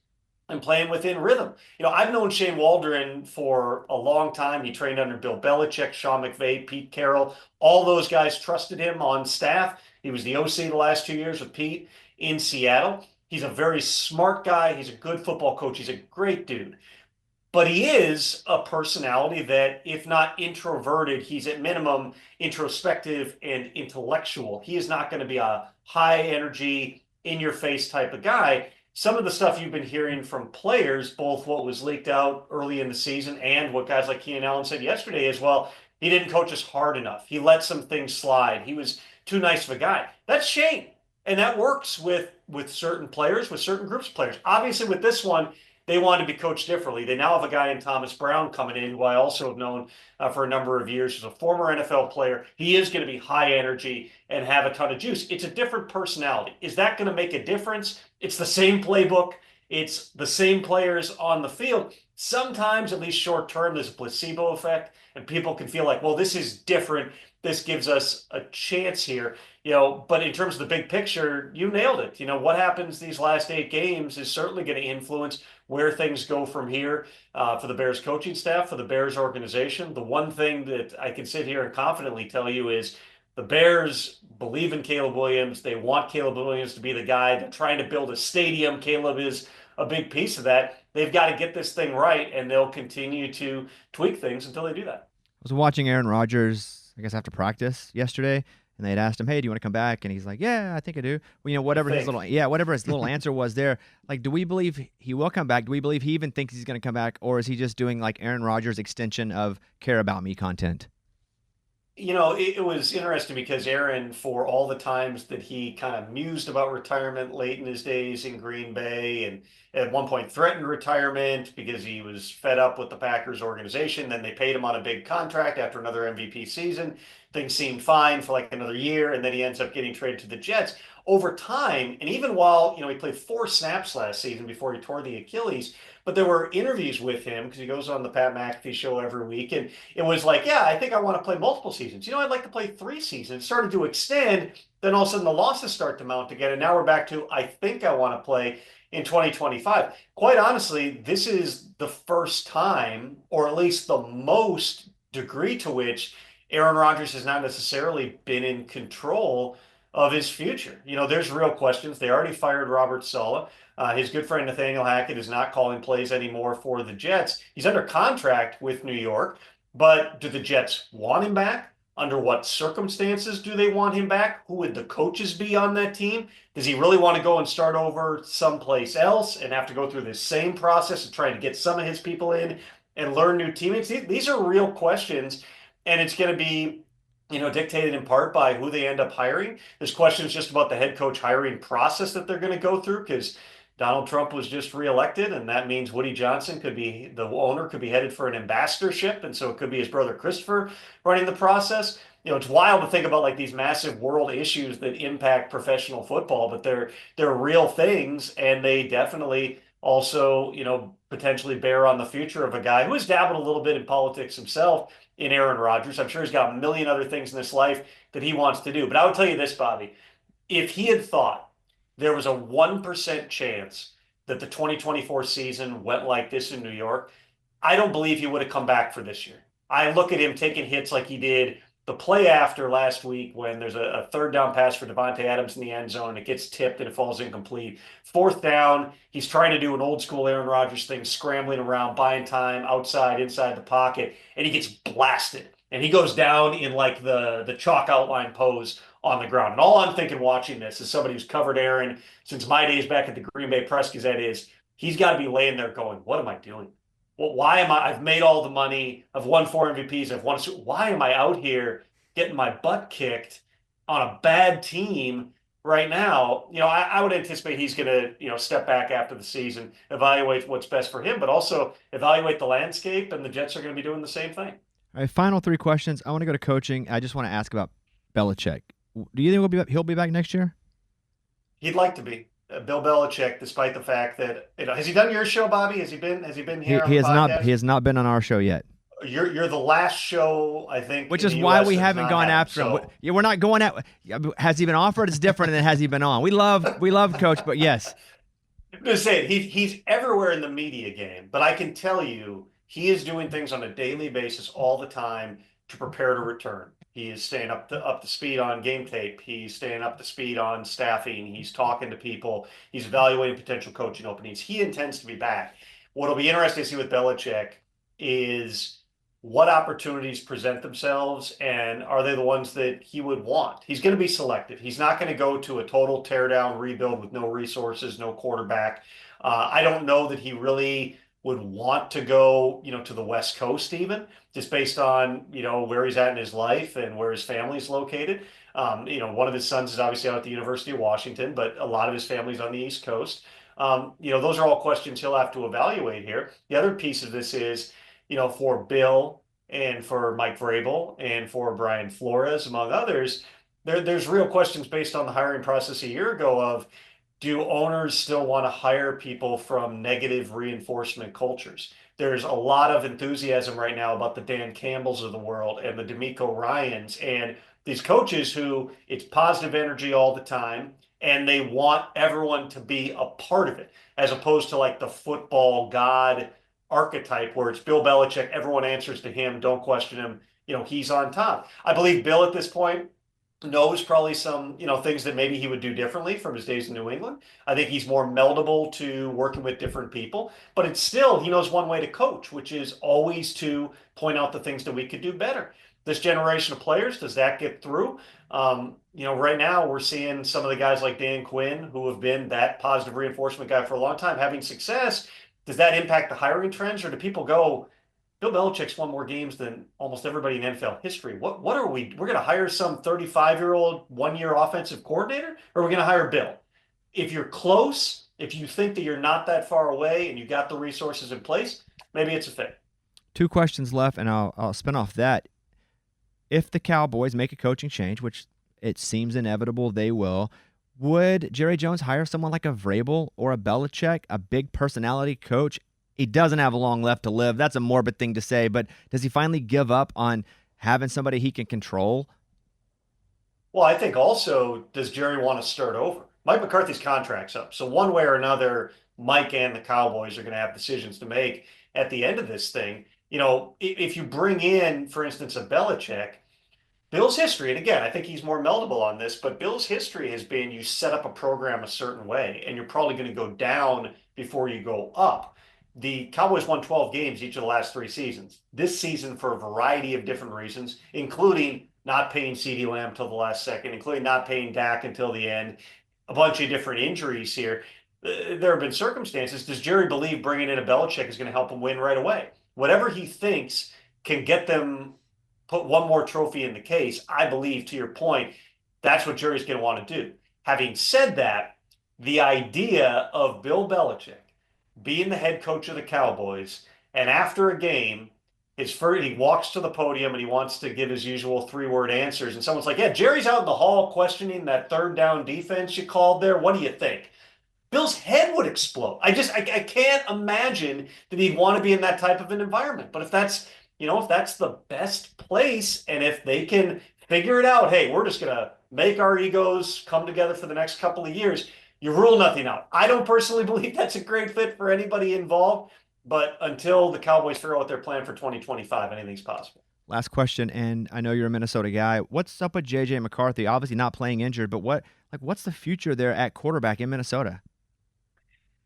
and playing within rhythm. I've known Shane Waldron for a long time. He trained under Bill Belichick, Sean McVay, Pete Carroll. All those guys trusted him on staff. He was the OC the last 2 years with Pete in Seattle. He's a very smart guy. He's a good football coach. He's a great dude. But he is a personality that, if not introverted, he's at minimum introspective and intellectual. He is not going to be a high energy, in your face type of guy. Some of the stuff you've been hearing from players, both what was leaked out early in the season and what guys like Keenan Allen said yesterday is, well, he didn't coach us hard enough. He let some things slide. He was too nice of a guy. That's Shane. And that works with certain players, with certain groups of players. Obviously, with this one, they want to be coached differently. They now have a guy in Thomas Brown coming in, who I also have known for a number of years. He's a former NFL player. He is going to be high energy and have a ton of juice. It's a different personality. Is that going to make a difference? It's the same playbook. It's the same players on the field. Sometimes, at least short term, there's a placebo effect, and people can feel like, well, this is different. This gives us a chance here. But in terms of the big picture, you nailed it. What happens these last 8 games is certainly going to influence where things go from here for the Bears coaching staff, for the Bears organization. The one thing that I can sit here and confidently tell you is the Bears believe in Caleb Williams. They want Caleb Williams to be the guy. They're trying to build a stadium. Caleb is a big piece of that. They've got to get this thing right, and they'll continue to tweak things until they do that. I was watching Aaron Rodgers, I guess, after practice yesterday, and they had asked him, "Hey, do you want to come back?" And he's like, "Yeah, I think I do." Well, whatever his little answer was there. Like, do we believe he will come back? Do we believe he even thinks he's going to come back, or is he just doing like Aaron Rodgers' extension of care about me content? It was interesting because Aaron, for all the times that he kind of mused about retirement late in his days in Green Bay, and at one point threatened retirement because he was fed up with the Packers organization. Then they paid him on a big contract after another MVP season. Things seemed fine for like another year, and then he ends up getting traded to the Jets. Over time, and even while, he played 4 snaps last season before he tore the Achilles, but there were interviews with him because he goes on the Pat McAfee show every week, and it was like, yeah, I think I want to play multiple seasons. I'd like to play 3 seasons. It started to extend. Then all of a sudden the losses start to mount again, and now we're back to, I think I want to play in 2025. Quite honestly, this is the first time, or at least the most degree to which Aaron Rodgers has not necessarily been in control of his future. There's real questions. They already fired Robert Saleh. His good friend Nathaniel Hackett is not calling plays anymore for the Jets. He's under contract with New York, but do the Jets want him back? Under what circumstances do they want him back? Who would the coaches be on that team? Does he really want to go and start over someplace else and have to go through this same process of trying to get some of his people in and learn new teammates? These are real questions, and it's going to be dictated in part by who they end up hiring. There's questions just about the head coach hiring process that they're going to go through, because Donald Trump was just reelected, and that means Woody Johnson the owner could be headed for an ambassadorship, and so it could be his brother Christopher running the process. It's wild to think about like these massive world issues that impact professional football, but they're real things, and they definitely also, potentially bear on the future of a guy who has dabbled a little bit in politics himself, in Aaron Rodgers. I'm sure he's got a million other things in this life that he wants to do. But I would tell you this, Bobby, if he had thought there was a 1% chance that the 2024 season went like this in New York, I don't believe he would have come back for this year. I look at him taking hits like he did The play after last week when there's a third down pass for Devontae Adams in the end zone, it gets tipped and it falls incomplete. Fourth down, he's trying to do an old school Aaron Rodgers thing, scrambling around, buying time outside, inside the pocket, and he gets blasted. And he goes down in like the chalk outline pose on the ground. And all I'm thinking watching this as somebody who's covered Aaron since my days back at the Green Bay Press Gazette is he's got to be laying there going, what am I doing? Well, why am I've made all the money. I've won 4 MVPs. I've won. Why am I out here getting my butt kicked on a bad team right now? I would anticipate he's going to, step back after the season, evaluate what's best for him, but also evaluate the landscape. And the Jets are going to be doing the same thing. All right, final 3 questions. I want to go to coaching. I just want to ask about Belichick. Do you think he'll be back next year? He'd like to be. Bill Belichick, despite the fact that has he done your show, Bobby? Has he been here? He has not. He has not been on our show yet. You're the last show, I think. Which is why we haven't gone after him. Yeah, we're not going at. Has he been offered? It's different than has he been on. We love Coach, but yes. I'm just saying he's everywhere in the media game, but I can tell you he is doing things on a daily basis all the time to prepare to return. He is staying up to speed on game tape. He's staying up to speed on staffing. He's talking to people. He's evaluating potential coaching openings. He intends to be back. What'll be interesting to see with Belichick is what opportunities present themselves and are they the ones that he would want? He's going to be selective. He's not going to go to a total teardown rebuild with no resources, no quarterback. I don't know that he really would want to go, to the West Coast even, just based on, where he's at in his life and where his family's located. One of his sons is obviously out at the University of Washington, but a lot of his family's on the East Coast. Those are all questions he'll have to evaluate here. The other piece of this is, for Bill and for Mike Vrabel and for Brian Flores, among others, there's real questions based on the hiring process a year ago of, do owners still want to hire people from negative reinforcement cultures? There's a lot of enthusiasm right now about the Dan Campbells of the world and the DeMeco Ryans and these coaches who it's positive energy all the time and they want everyone to be a part of it, as opposed to like the football god archetype where it's Bill Belichick, everyone answers to him, don't question him, he's on top. I believe Bill at this point knows probably some, things that maybe he would do differently from his days in New England. I think he's more meldable to working with different people, but it's still, he knows one way to coach, which is always to point out the things that we could do better. This generation of players, does that get through? Right now we're seeing some of the guys like Dan Quinn, who have been that positive reinforcement guy for a long time, having success. Does that impact the hiring trends, or do people go, Bill Belichick's won more games than almost everybody in NFL history. What are we? We're going to hire some 35-year-old one-year offensive coordinator, or are we going to hire Bill? If you're close, if you think that you're not that far away and you got the resources in place, maybe it's a fit. 2 questions left, and I'll spin off that. If the Cowboys make a coaching change, which it seems inevitable they will, would Jerry Jones hire someone like a Vrabel or a Belichick, a big personality coach? He doesn't have long left to live. That's a morbid thing to say, but does he finally give up on having somebody he can control? Well, I think also, does Jerry want to start over? Mike McCarthy's contract's up. So one way or another, Mike and the Cowboys are going to have decisions to make at the end of this thing. If you bring in, for instance, a Belichick, Bill's history, and again, I think he's more meldable on this, but Bill's history has been you set up a program a certain way, and you're probably going to go down before you go up. The Cowboys won 12 games each of the last 3 seasons. This season, for a variety of different reasons, including not paying CeeDee Lamb till the last second, including not paying Dak until the end, a bunch of different injuries here. There have been circumstances. Does Jerry believe bringing in a Belichick is going to help him win right away? Whatever he thinks can get them put one more trophy in the case, I believe, to your point, that's what Jerry's going to want to do. Having said that, the idea of Bill Belichick being the head coach of the Cowboys, and after a game, he walks to the podium and he wants to give his usual 3-word answers, and someone's like, yeah, Jerry's out in the hall questioning that third down defense you called there. What do you think? Bill's head would explode. I can't imagine that he'd want to be in that type of an environment. But if that's the best place, and if they can figure it out, hey, we're just going to make our egos come together for the next couple of years, you rule nothing out. I don't personally believe that's a great fit for anybody involved, but until the Cowboys figure out what their plan for 2025, anything's possible. Last question, and I know you're a Minnesota guy. What's up with J.J. McCarthy? Obviously not playing injured, but what's the future there at quarterback in Minnesota?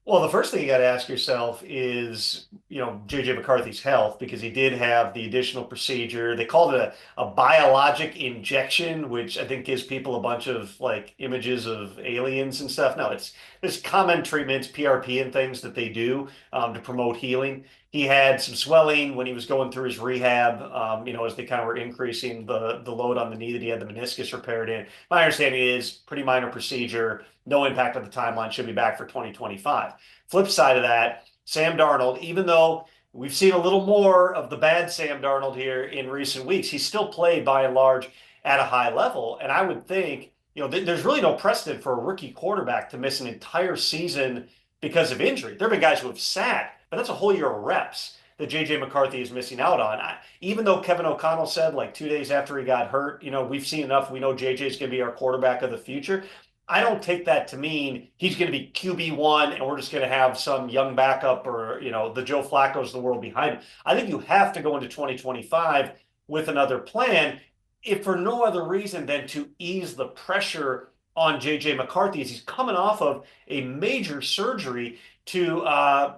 Well, the first thing you got to ask yourself is, J.J. McCarthy's health, because he did have the additional procedure. They called it a biologic injection, which I think gives people a bunch of like images of aliens and stuff. No, there's common treatments, PRP and things that they do to promote healing. He had some swelling when he was going through his rehab, as they kind of were increasing the load on the knee that he had the meniscus repaired in. My understanding is pretty minor procedure, no impact on the timeline, should be back for 2025. Flip side of that, Sam Darnold, even though we've seen a little more of the bad Sam Darnold here in recent weeks, he's still played by and large at a high level. And I would think, there's really no precedent for a rookie quarterback to miss an entire season because of injury. There have been guys who have sat, but that's a whole year of reps that J.J. McCarthy is missing out on. Even though Kevin O'Connell said like 2 days after he got hurt, we've seen enough. We know J.J. is going to be our quarterback of the future. I don't take that to mean he's going to be QB1 and we're just going to have some young backup or, the Joe Flacco's of the world behind him. I think you have to go into 2025 with another plan, if for no other reason than to ease the pressure on J.J. McCarthy as he's coming off of a major surgery to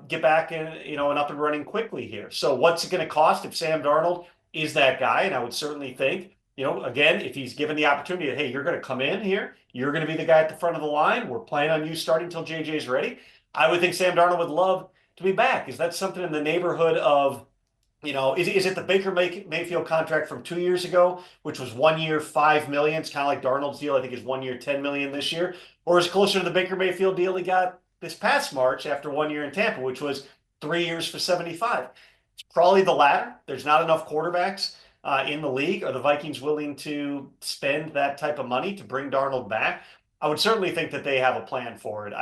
get back and up and running quickly here. So what's it going to cost if Sam Darnold is that guy? And I would certainly think, again, if he's given the opportunity, hey, you're going to come in here, you're going to be the guy at the front of the line, we're planning on you starting until JJ's ready. I would think Sam Darnold would love to be back. Is that something in the neighborhood of, is it the Baker Mayfield contract from 2 years ago, which was 1 year, $5 million? It's kind of like Darnold's deal. I think is 1 year, $10 million this year. Or is it closer to the Baker Mayfield deal he got this past March after 1 year in Tampa, which was 3 years for 75? It's probably the latter. There's not enough quarterbacks in the league. Are the Vikings willing to spend that type of money to bring Darnold back? I would certainly think that they have a plan for it.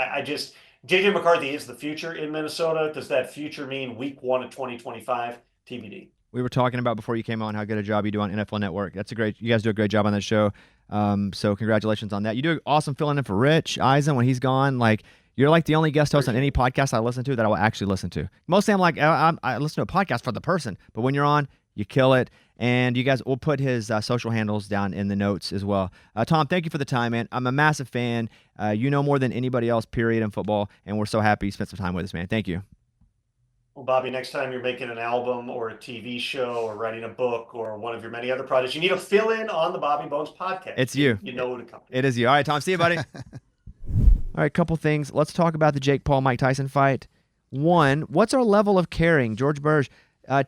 J.J. McCarthy is the future in Minnesota. Does that future mean week 1 of 2025? TBD. We were talking about before you came on how good a job you do on NFL Network. You guys do a great job on that show. So congratulations on that. You do an awesome filling in for Rich Eisen when he's gone. Like, you're like the only guest host on any podcast I listen to that I will actually listen to. Mostly I'm like, I listen to a podcast for the person, but when you're on, you kill it. And you guys, we'll put his social handles down in the notes as well. Tom, thank you for the time, man. I'm a massive fan. You know more than anybody else, period, in football, and we're so happy you spent some time with us, man. Thank you. Well, Bobby, next time you're making an album or a TV show or writing a book or one of your many other projects, you need to fill in on the Bobby Bones podcast. It's you. You know who to come to. It is you. All right, Tom, see you, buddy. All right, couple things. Let's talk about the Jake Paul-Mike Tyson fight. One, what's our level of caring? George Birge,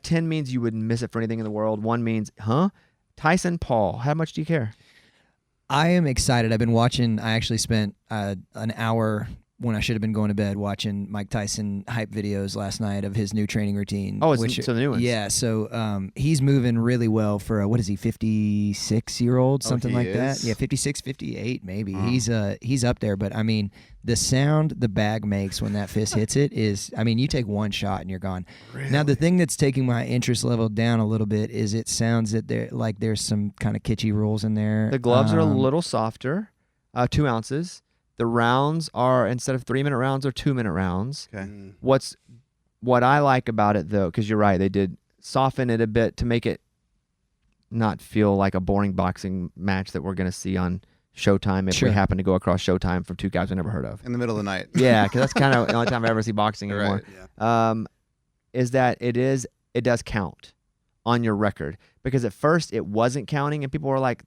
10 means you wouldn't miss it for anything in the world. 1 means, huh? Tyson, Paul, how much do you care? I am excited. I've been watching. I actually spent an hour when I should have been going to bed watching Mike Tyson hype videos last night of his new training routine. Oh, so the new ones. Yeah, so he's moving really well for a, what is he, 56-year-old, something like that? Yeah, 56, 58 maybe. He's up there, but I mean, the sound the bag makes when that fist hits it is, I mean, you take one shot and you're gone. Really? Now, the thing that's taking my interest level down a little bit is it sounds that there's some kind of kitschy rules in there. The gloves are a little softer, 2 ounces. The rounds are, instead of 3-minute rounds, are 2-minute rounds. Okay. What I like about it, though, because you're right, they did soften it a bit to make it not feel like a boring boxing match that we're going to see on Showtime if we happen to go across Showtime from 2 guys we never heard of. In the middle of the night. Yeah, because that's kind of the only time I ever see boxing anymore. Right, yeah. Is that it does count on your record. Because at first it wasn't counting, and people were like,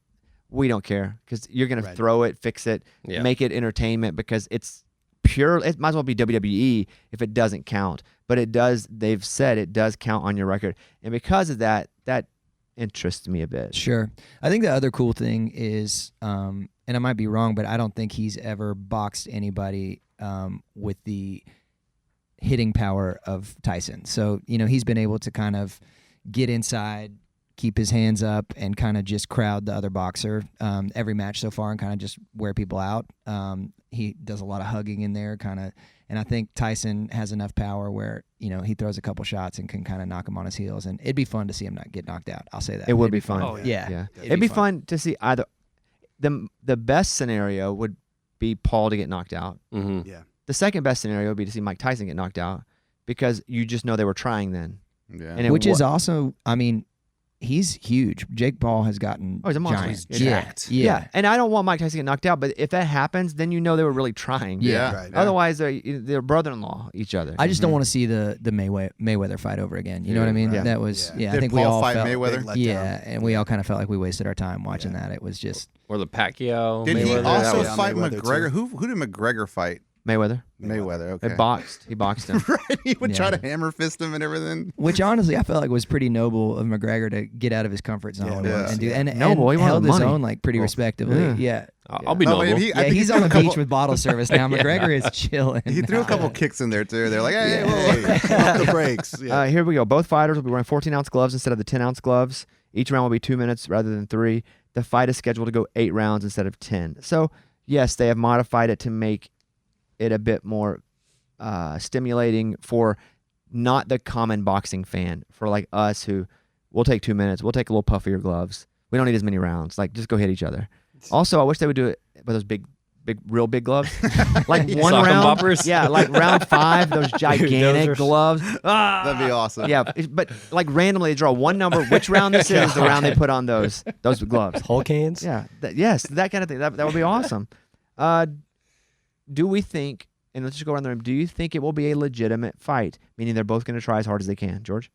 we don't care because you're going to throw it, fix it, make it entertainment because it's pure. It might as well be WWE if it doesn't count. But it does, they've said it does count on your record. And because of that, that interests me a bit. Sure. I think the other cool thing is, and I might be wrong, but I don't think he's ever boxed anybody with the hitting power of Tyson. So, he's been able to kind of get inside, keep his hands up, and kind of just crowd the other boxer every match so far and kind of just wear people out. He does a lot of hugging in there, and I think Tyson has enough power where, he throws a couple shots and can kind of knock him on his heels. And it'd be fun to see him not get knocked out. I'll say that. It would be fun. Oh, yeah. It'd be fun to see either. The best scenario would be Paul to get knocked out. Mm-hmm. Yeah. The second best scenario would be to see Mike Tyson get knocked out because you just know they were trying then. Yeah. And which is also, I mean, he's huge. Jake Paul has gotten Oh, he's a monster. giant. He's yeah, jacked. yeah. And I don't want Mike Tyson to get knocked out, but if that happens, then you know they were really trying. Yeah. Right. Otherwise, they're brother-in-law each other. I just don't want to see the Mayweather fight over again. You know what I mean? Yeah. That was Yeah. I Did think Paul we all fight felt Mayweather? Big letdown. yeah, and we all kind of felt like we wasted our time watching that. It was just Or the Pacquiao. Did he Mayweather, that also was- Yeah, fight Mayweather, McGregor? too. Who did McGregor fight? Mayweather. Mayweather. Okay. They boxed. He boxed him. Right. He would try Yeah. to hammer fist him and everything. which honestly I felt like was pretty noble of McGregor to get out of his comfort zone Yeah. and do and Noble, he wanted held his money. own like pretty Cool. respectively. Yeah. Yeah. I'll be Oh, noble. and I Yeah, think he's he on threw the a beach couple- with bottle service now. McGregor is chilling. He threw a now. couple kicks in there too. They're like, hey, Hey, pump the brakes. Yeah. Here we go. Both fighters will be wearing 14-ounce gloves instead of the 10-ounce gloves. Each round will be 2 minutes rather than 3. The fight is scheduled to go 8 rounds instead of 10. So, yes, they have modified it to make it a bit more stimulating for not the common boxing fan, for like us who we'll take 2 minutes. We'll take a little puffier gloves. We don't need as many rounds. Like, just go hit each other. Also, I wish they would do it with those real big gloves. Like one Sock 'em round. boppers? Yeah, like round 5, those gigantic are- gloves. That'd be awesome. Yeah, but like randomly they draw one number. Which round this is the round they put on those gloves. Hulk hands. Yeah, yes, that kind of thing. That would be awesome. Do we think? And let's just go around the room. Do you think it will be a legitimate fight? Meaning they're both going to try as hard as they can. George?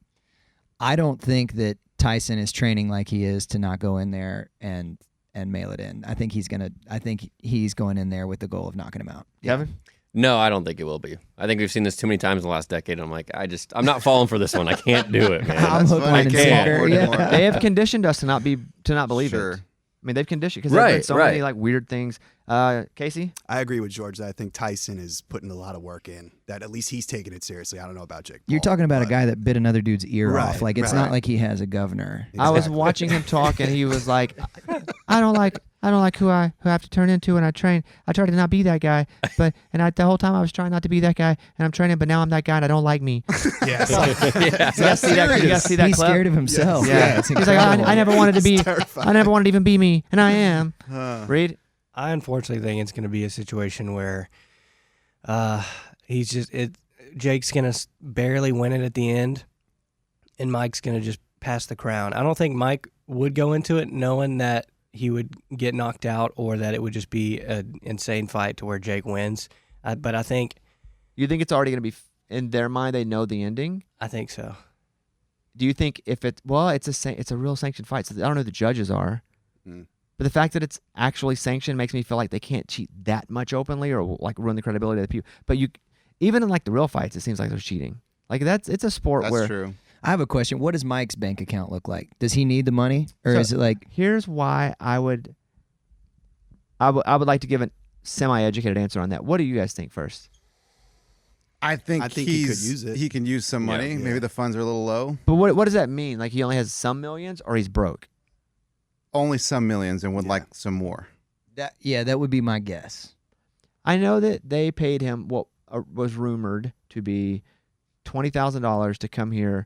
I don't think that Tyson is training like he is to not go in there and mail it in. I think he's going in there with the goal of knocking him out. Kevin? No, I don't think it will be. I think we've seen this too many times in the last decade. I'm like, I'm not falling for this one. I can't do it, man. I'm That's hook, funny. line, and I can't sinker. afford Yeah. anymore. They have conditioned us to not believe Sure. it. I mean, they've conditioned because they've done so many right. like weird things. Casey? I agree with George that I think Tyson is putting a lot of work in. That at least he's taking it seriously. I don't know about Jake You're Paul, talking about a but- guy that bit another dude's ear Right, off. Like it's right. not like he has a governor. I was Exactly. watching him talk, and he was like, "I don't like who I have to turn into when I train. I try to not be that guy, but the whole time I was trying not to be that guy, and I'm training, but now I'm that guy, and I don't like me." Yes. You guys see that? You guys see that He's clip? scared of himself. Yeah, Yeah, it's he's like, incredible. I never wanted to be. terrifying. I never wanted to even be me, and I am. Reed? I unfortunately think it's going to be a situation where Jake's going to barely win it at the end, and Mike's going to just pass the crown. I don't think Mike would go into it knowing that he would get knocked out or that it would just be an insane fight to where Jake wins. But I think You think it's already going to be in their mind? They know the ending. so. Do you think if it's a real sanctioned fight? So I don't know who the judges are. Mm. But the fact that it's actually sanctioned makes me feel like they can't cheat that much openly or like ruin the credibility of the people. But even in like the real fights, it seems like they're cheating. Like it's a sport That's where. true. I have a question. What does Mike's bank account look like? Does he need the money, or So- is it like? Here's why I would like to give a semi-educated answer on that. What do you guys think first? I think he could use it. He can use some money. Yeah. Maybe the funds are a little low. But what does that mean? Like he only has some millions, or he's broke? Only some millions and would Yeah. like some more. That would be my guess. I know that they paid him what was rumored to be $20,000 to come here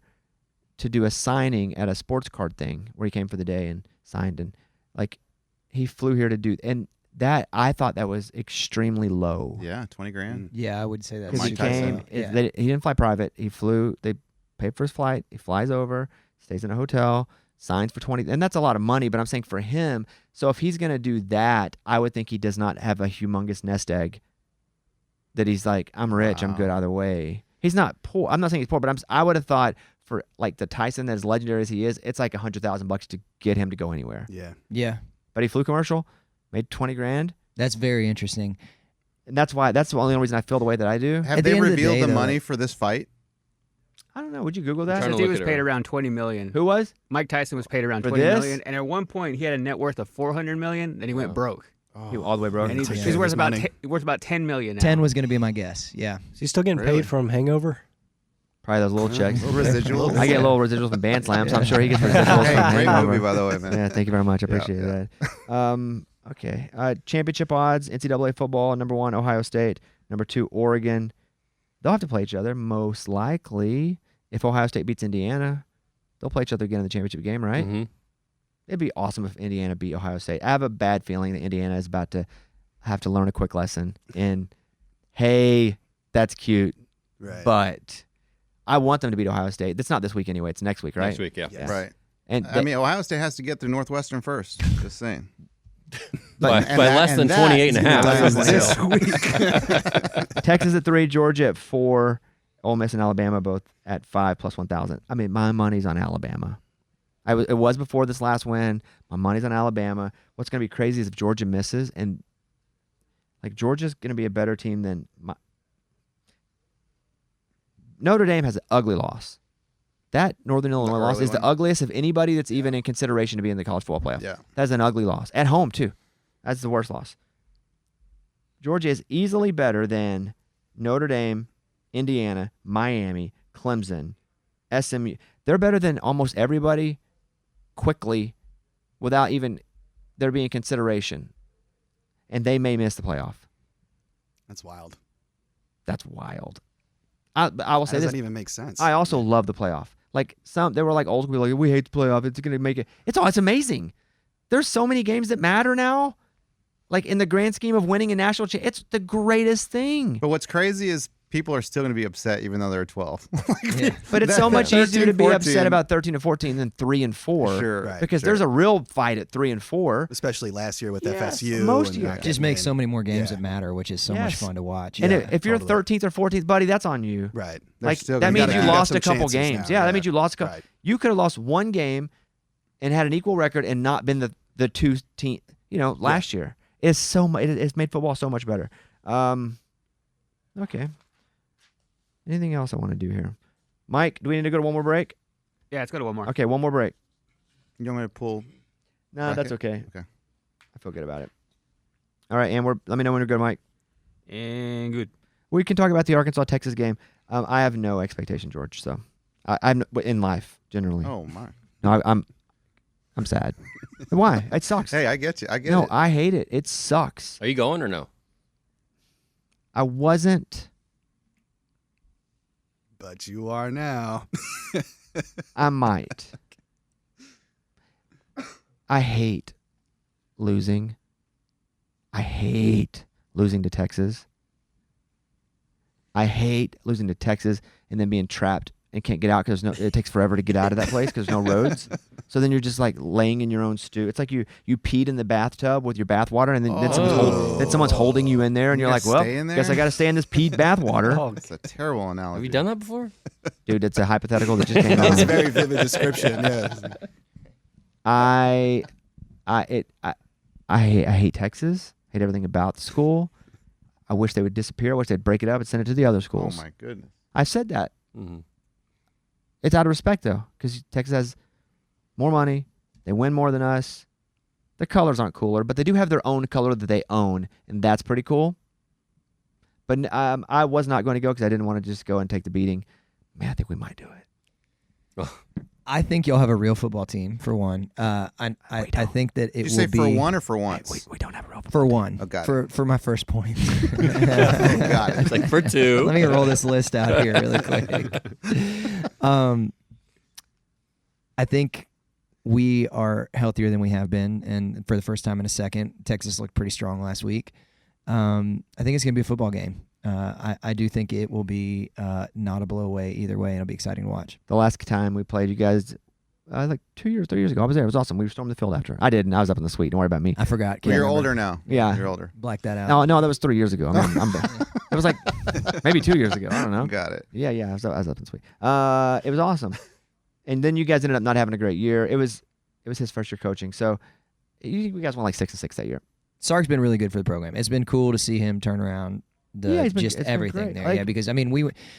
to do a signing at a sports card thing where he came for the day and signed, and like he flew here to do, and that I thought that was extremely low. Yeah, 20 grand. Yeah, I would say that's Because he Mike Tyson. came, Yeah. he didn't fly private. He flew. They paid for his flight. He flies over, stays in a hotel, signs for 20, and that's a lot of money. But I'm saying for him, so if he's gonna do that, I would think he does not have a humongous nest egg. That he's like, I'm rich, I'm good Wow. either way. He's not poor. I'm not saying he's poor, but I would have thought for like the Tyson that as legendary as he is, it's like $100,000 to get him to go anywhere. Yeah. Yeah, But he flew commercial, made 20 grand, that's very interesting. and that's the only reason I feel the way that I do. Have At the they end of the revealed day, the though, money for this fight? I don't know. Would you Google that? trying Says to he look was at paid her. around $20 million. Who was? Mike Tyson was paid around For $20 this? million, and at one point he had a net worth of $400 million. Then he went broke, He all the way broke. and Took he's care of worth his about money. $10 million now. 10 was going to be my guess. Yeah. Is he still getting Really? paid from Hangover? Probably those little checks. Little residuals. I get little residuals from Band Slams. I'm sure he gets residuals Hey, from great Hangover. movie, by the way, man. Yeah, thank you very much. I Yeah, appreciate yeah. that. Okay. Championship odds, NCAA football, number 1, Ohio State. Number 2, Oregon. They'll have to play each other, most likely. If Ohio State beats Indiana, they'll play each other again in the championship game, right? Mm-hmm. It'd be awesome if Indiana beat Ohio State. I have a bad feeling that Indiana is about to have to learn a quick lesson in, hey, that's cute, Right. but I want them to beat Ohio State. That's not this week anyway. It's next week, right? Next week, yeah. Yes. Right. And I mean, Ohio State has to get through Northwestern first. Just saying. by less than 28 and a half. This week. Texas at 3, Georgia at 4, Ole Miss and Alabama both at 5 plus 1,000. I mean, my money's on Alabama. It was before this last win. My money's on Alabama. What's going to be crazy is if Georgia misses, and like Georgia's going to be a better team than Notre Dame has an ugly loss. That Northern Illinois loss is the ugliest of anybody that's even in consideration to be in the college football playoff. Yeah. That's an ugly loss. At home, too. That's the worst loss. Georgia is easily better than Notre Dame, Indiana, Miami, Clemson, SMU. They're better than almost everybody quickly without even there being consideration. And they may miss the playoff. That's wild. That's wild. I will say That this. doesn't even make sense. I also love the playoff. Like they were like old school, like we hate the playoff. It's gonna make it. It's amazing. There's so many games that matter now. Like in the grand scheme of winning a national championship, it's the greatest thing. But what's crazy is people are still going to be upset even though they're 12. But it's so much easier to be 13, upset about 13 and 14 than 3 and 4. Sure. Right, because there's a real fight at 3 and 4. Especially last year with Yes, FSU. most and years. that Just game. makes so many more games Yeah. that matter, which is so much fun to watch. And Yeah, if you're totally. 13th or 14th, buddy, that's on you. Right. They're Like still that gonna means get you out. lost some a couple chances games. now, Yeah, that yeah. means you lost a couple. Right. You could have lost one game and had an equal record and not been the two team. Last year is so much. It's made football so much better. Okay. Anything else I want to do here? Mike, do we need to go to one more break? Yeah, let's go to one more. Okay, one more break. You want me to pull? No, that's bracket? okay. Okay. I feel good about it. All right, and let me know when you're good, Mike. And good. We can talk about the Arkansas-Texas game. I have no expectation, George. So, I'm in life generally. Oh my. No, I'm sad. Why? It sucks. Hey, I get you. I get No, it. I hate it. It sucks. Are you going or no? I wasn't. But you are now. I might. I hate losing. I hate losing to Texas. I hate losing to Texas and then being trapped and can't get out because it takes forever to get out of that place because there's no roads. So then you're just like laying in your own stew. It's like you peed in the bathtub with your bath water and then someone's holding you in there and You you're like, gotta well, stay in there? guess I got to stay in this peed bath water. That's a terrible analogy. Have you done that before? Dude, it's a hypothetical that just came That was a out. very vivid description. Yeah. I hate Texas. Hate everything about the school. I wish they would disappear. I wish they'd break it up and send it to the other Oh schools. my goodness. I said that. Mm-hmm. It's out of respect though, because Texas has more money. They win more than us. Their colors aren't cooler, but they do have their own color that they own, and that's pretty cool. But I was not going to go because I didn't want to just go and take the beating. Man, I think we might do it. I think y'all have a real football team for one. I think that it Did you will say be for one or for once? We don't have a real for one. Oh, got it. For my first point. Got it. It's like for two. Let me roll this list out here really quick. I think we are healthier than we have been, and for the first time in a second, Texas looked pretty strong last week. I think it's going to be a football game. I do think it will be not a blowaway either way, and it'll be exciting to watch. The last time we played you guys, like 2 years, 3 years ago, I was there. It was awesome. We stormed the field after. I didn't. I was up in the suite. Don't worry about me. I forgot. Well, Can't you're remember. older now. Yeah. You're older. Black that out. No, that was 3 years ago. It was like maybe 2 years ago. I don't know. Got it. Yeah, I was up in the suite. It was awesome. And then you guys ended up not having a great year. It was his first year coaching. So you guys won like 6-6 that year. Sark's been really good for the program. It's been cool to see him turn around It's been everything great. there. Like, yeah, because I mean,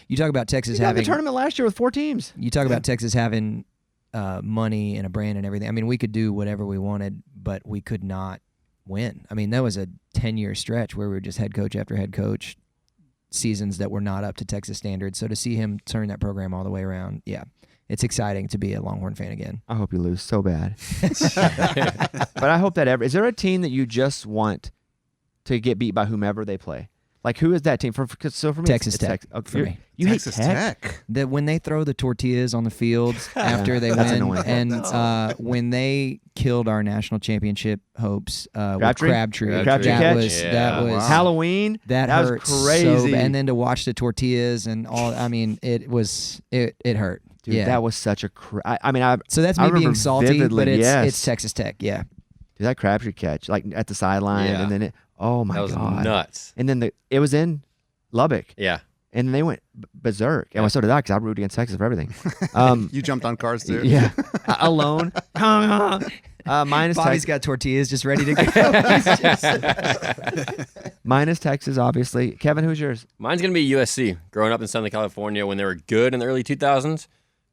you talk about Texas You got having the tournament last year with 4 teams. You talk about Texas having money and a brand and everything. I mean, we could do whatever we wanted, but we could not win. I mean, that was a 10-year stretch where we were just head coach after head coach, seasons that were not up to Texas standards. So to see him turn that program all the way around, yeah, it's exciting to be a Longhorn fan again. I hope you lose so bad. But I hope that is there a team that you just want to get beat by whomever they play? Like, who is that team? For me, Texas it's Tech, Okay, for me. You Texas hate Tech? That when they throw the tortillas on the fields after they That's win, annoying. and when they killed our national championship hopes with Crabtree, Crabtree that catch? was Yeah. was Wow. Halloween. that was hurt crazy. and then to watch the tortillas and all, I mean, it hurt. Dude, Yeah. that was such a. I mean, So that's I me being remember salty, vividly, but it's yes. Texas Tech. Yeah. Dude, that Crabtree catch, like at the sideline, Yeah. and then oh my That was god, nuts. And then it was in Lubbock, Yeah. and then they went berserk. And Yeah. so did I, because I rooted against Texas for everything. You jumped on cars too. Yeah, alone. Minus Bobby's Texas. got tortillas just ready to go. Minus Texas, obviously. Kevin, who's yours? Mine's going to be USC. Growing up in Southern California when they were good in the early 2000s,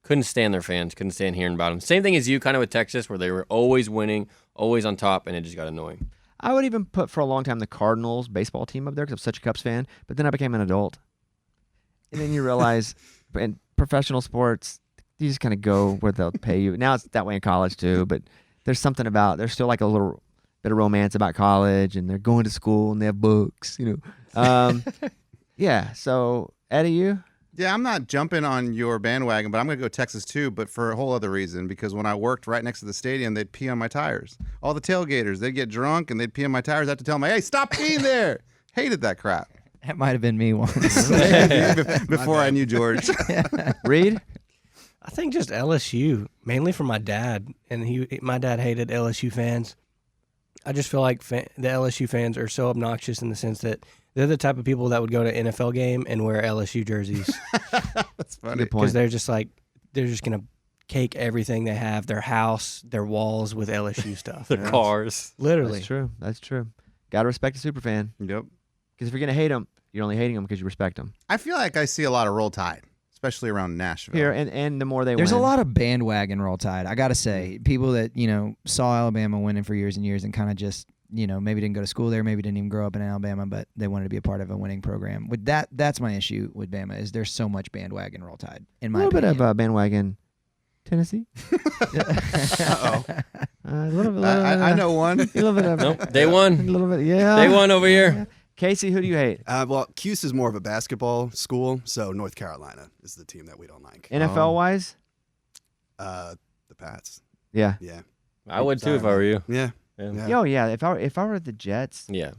couldn't stand their fans, couldn't stand hearing about them. Same thing as you, kind of with Texas, where they were always winning, always on top, and it just got annoying. I would even put for a long time the Cardinals baseball team up there because I'm such a Cubs fan. But then I became an adult, and then you realize in professional sports, you just kind of go where they'll pay you. Now it's that way in college too, but there's something about there's still like a little bit of romance about college, and they're going to school and they have books, you know. Yeah. So Eddie, you? Yeah, I'm not jumping on your bandwagon, but I'm going to go Texas too, but for a whole other reason. Because when I worked right next to the stadium, they'd pee on my tires. All the tailgaters, they'd get drunk and they'd pee on my tires. I had to tell them, hey, stop peeing there. Hated that crap. That might have been me once. Before I knew George. Reed? I think just LSU, mainly for my dad, and my dad hated LSU fans. I just feel like the LSU fans are so obnoxious in the sense that they're the type of people that would go to an NFL game and wear LSU jerseys That's funny. Good point. because they're just gonna cake everything they have, their house, their walls with LSU stuff. The cars. Literally. That's true. That's true. Got to respect a super fan, Yep. because if you're gonna hate them, you're only hating them because you respect them. I feel like I see a lot of Roll Tide, especially around Nashville. Here and the more they There's win. a lot of bandwagon Roll Tide. I gotta say, people that saw Alabama winning for years and years and kind of just maybe didn't go to school there, maybe didn't even grow up in Alabama, but they wanted to be a part of a winning program. With that's my issue with Bama is there's so much bandwagon Roll Tide. In my a little opinion. bit of bandwagon. Tennessee. Uh-oh. A little bit. I know one. A little bit of. Nope. Day A one. little bit. Yeah. Day one over here. Casey, who do you hate? Well, Cuse is more of a basketball school, so North Carolina is the team that we don't like. NFL wise? The Pats. Yeah. Yeah. I would too if I were you. Yeah. Yeah. Yo, yeah. If I were the Jets Yeah.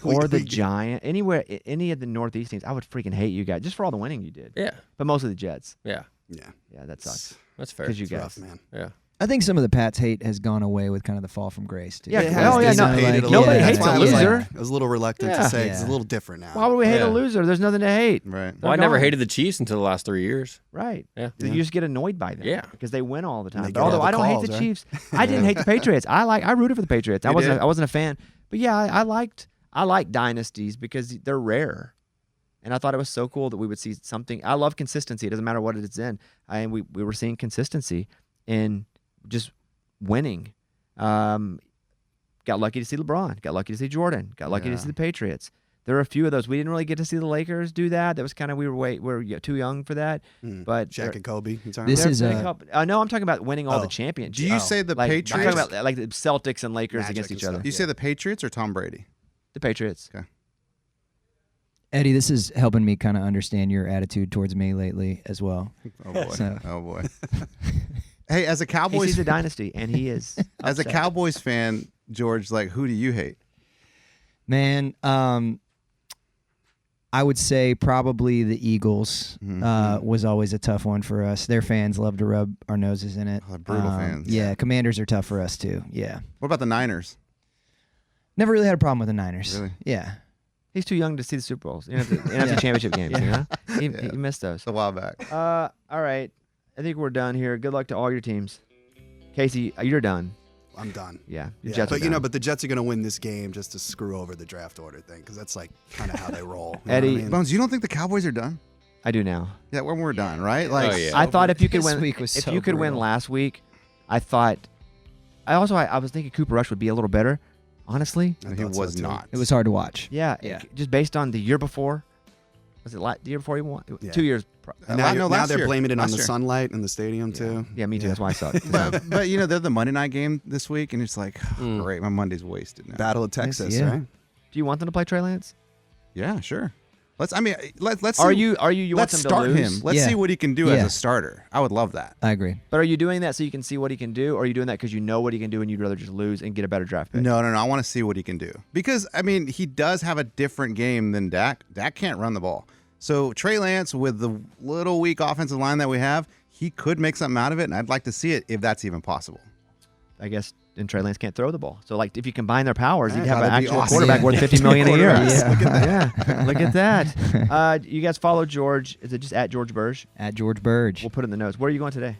or the Giant, any of the Northeast teams, I would freaking hate you guys just for all the winning you did. Yeah. But mostly the Jets. Yeah. Yeah. Yeah, that sucks. That's fair. Because you It's guys. rough, man. Yeah. I think some of the Pats hate has gone away with kind of the fall from grace too. Yeah, It oh, has. yeah, They no, hated a nobody little. hates That's why a I was loser. I was a little reluctant Yeah. to say 'cause it's Yeah. a little different now. Why would we hate Yeah. a loser? There's nothing to hate. Right. Well, I They're never gone. hated the Chiefs until the last 3 years. Right. Yeah. You just get annoyed by them. Yeah. Because they win all the time. they But get all although the I don't hate calls, the right? Chiefs, I didn't hate the Patriots. I rooted for the Patriots. I You wasn't did? I wasn't a fan. But yeah, I like dynasties because they're rare. And I thought it was so cool that we would see something. I love consistency. It doesn't matter what it's in. And we were seeing consistency in just winning. Got lucky to see LeBron. Got lucky to see Jordan. Got lucky to see the Patriots. There were a few of those. We didn't really get to see the Lakers do that. That was kind of we were too young for that. But Shaq and Kobe. You talking This about? is there- no, I'm talking about winning all the Oh. championships. Do you say the like, I'm Patriots? talking about like the Celtics and Lakers Magic against and each other. stuff. You say the Patriots or Tom Brady? The Patriots. Okay. Eddie, this is helping me kind of understand your attitude towards me lately as well. Oh boy. So- Oh boy. Hey, as a He Cowboys sees a dynasty, and he is as a upset. Cowboys fan, George, like who do you hate? Man, I would say probably the Eagles was always a tough one for us. Their fans love to rub our noses in it. Oh, they're brutal fans. Yeah, Commanders are tough for us too. Yeah. What about the Niners? Never really had a problem with the Niners. Really? Yeah. He's too young to see the Super Bowls. You know, the NFC Championship games. You know, he missed those. It's a while back. All right, I think we're done here. Good luck to all your teams. Casey, you're done. I'm done. Yeah, the Yeah, Jets are but done. but the Jets are going to win this game just to screw over the draft order thing because that's like kind of how they roll. You know Eddie- what I mean? Bones, you don't think the Cowboys are done? I do now. Yeah, when we're done, right? Like, Oh, yeah. I thought if you could This win, week was if so you could win brutal. last week, I thought. I was thinking Cooper Rush would be a little better. Honestly, I he thought so, was too. not. It was hard to watch. yeah, Yeah. just based on the year before. Was it the year before he won? Yeah. 2 years. And now, no, now last they're year. blaming it on Last the year. sunlight in the stadium too. Yeah, me too. That's why I suck. but you know they're the Monday night game this week, and it's like, great, my Monday's wasted now. Battle of Texas, yeah. right? Do you want them to play Trey Lance? Yeah, sure. Let's Are see, you want let's them start to lose? him. Let's Yeah. see what he can do as Yeah. a starter. I would love that. I agree. But are you doing that so you can see what he can do, or are you doing that because you know what he can do and you'd rather just lose and get a better draft pick? No. I want to see what he can do because I mean he does have a different game than Dak. Dak can't run the ball. So Trey Lance with the little weak offensive line that we have, he could make something out of it, and I'd like to see it if that's even possible. I guess. And Trey Lance can't throw the ball. So, like, if you combine their powers, you'd have an That'd be actual awesome. quarterback worth $50 million a year. Yeah. Look at that. Yeah. Look at that. You guys follow George. Is it just at George Birge? At George Birge. We'll put it in the notes. Where are you going today?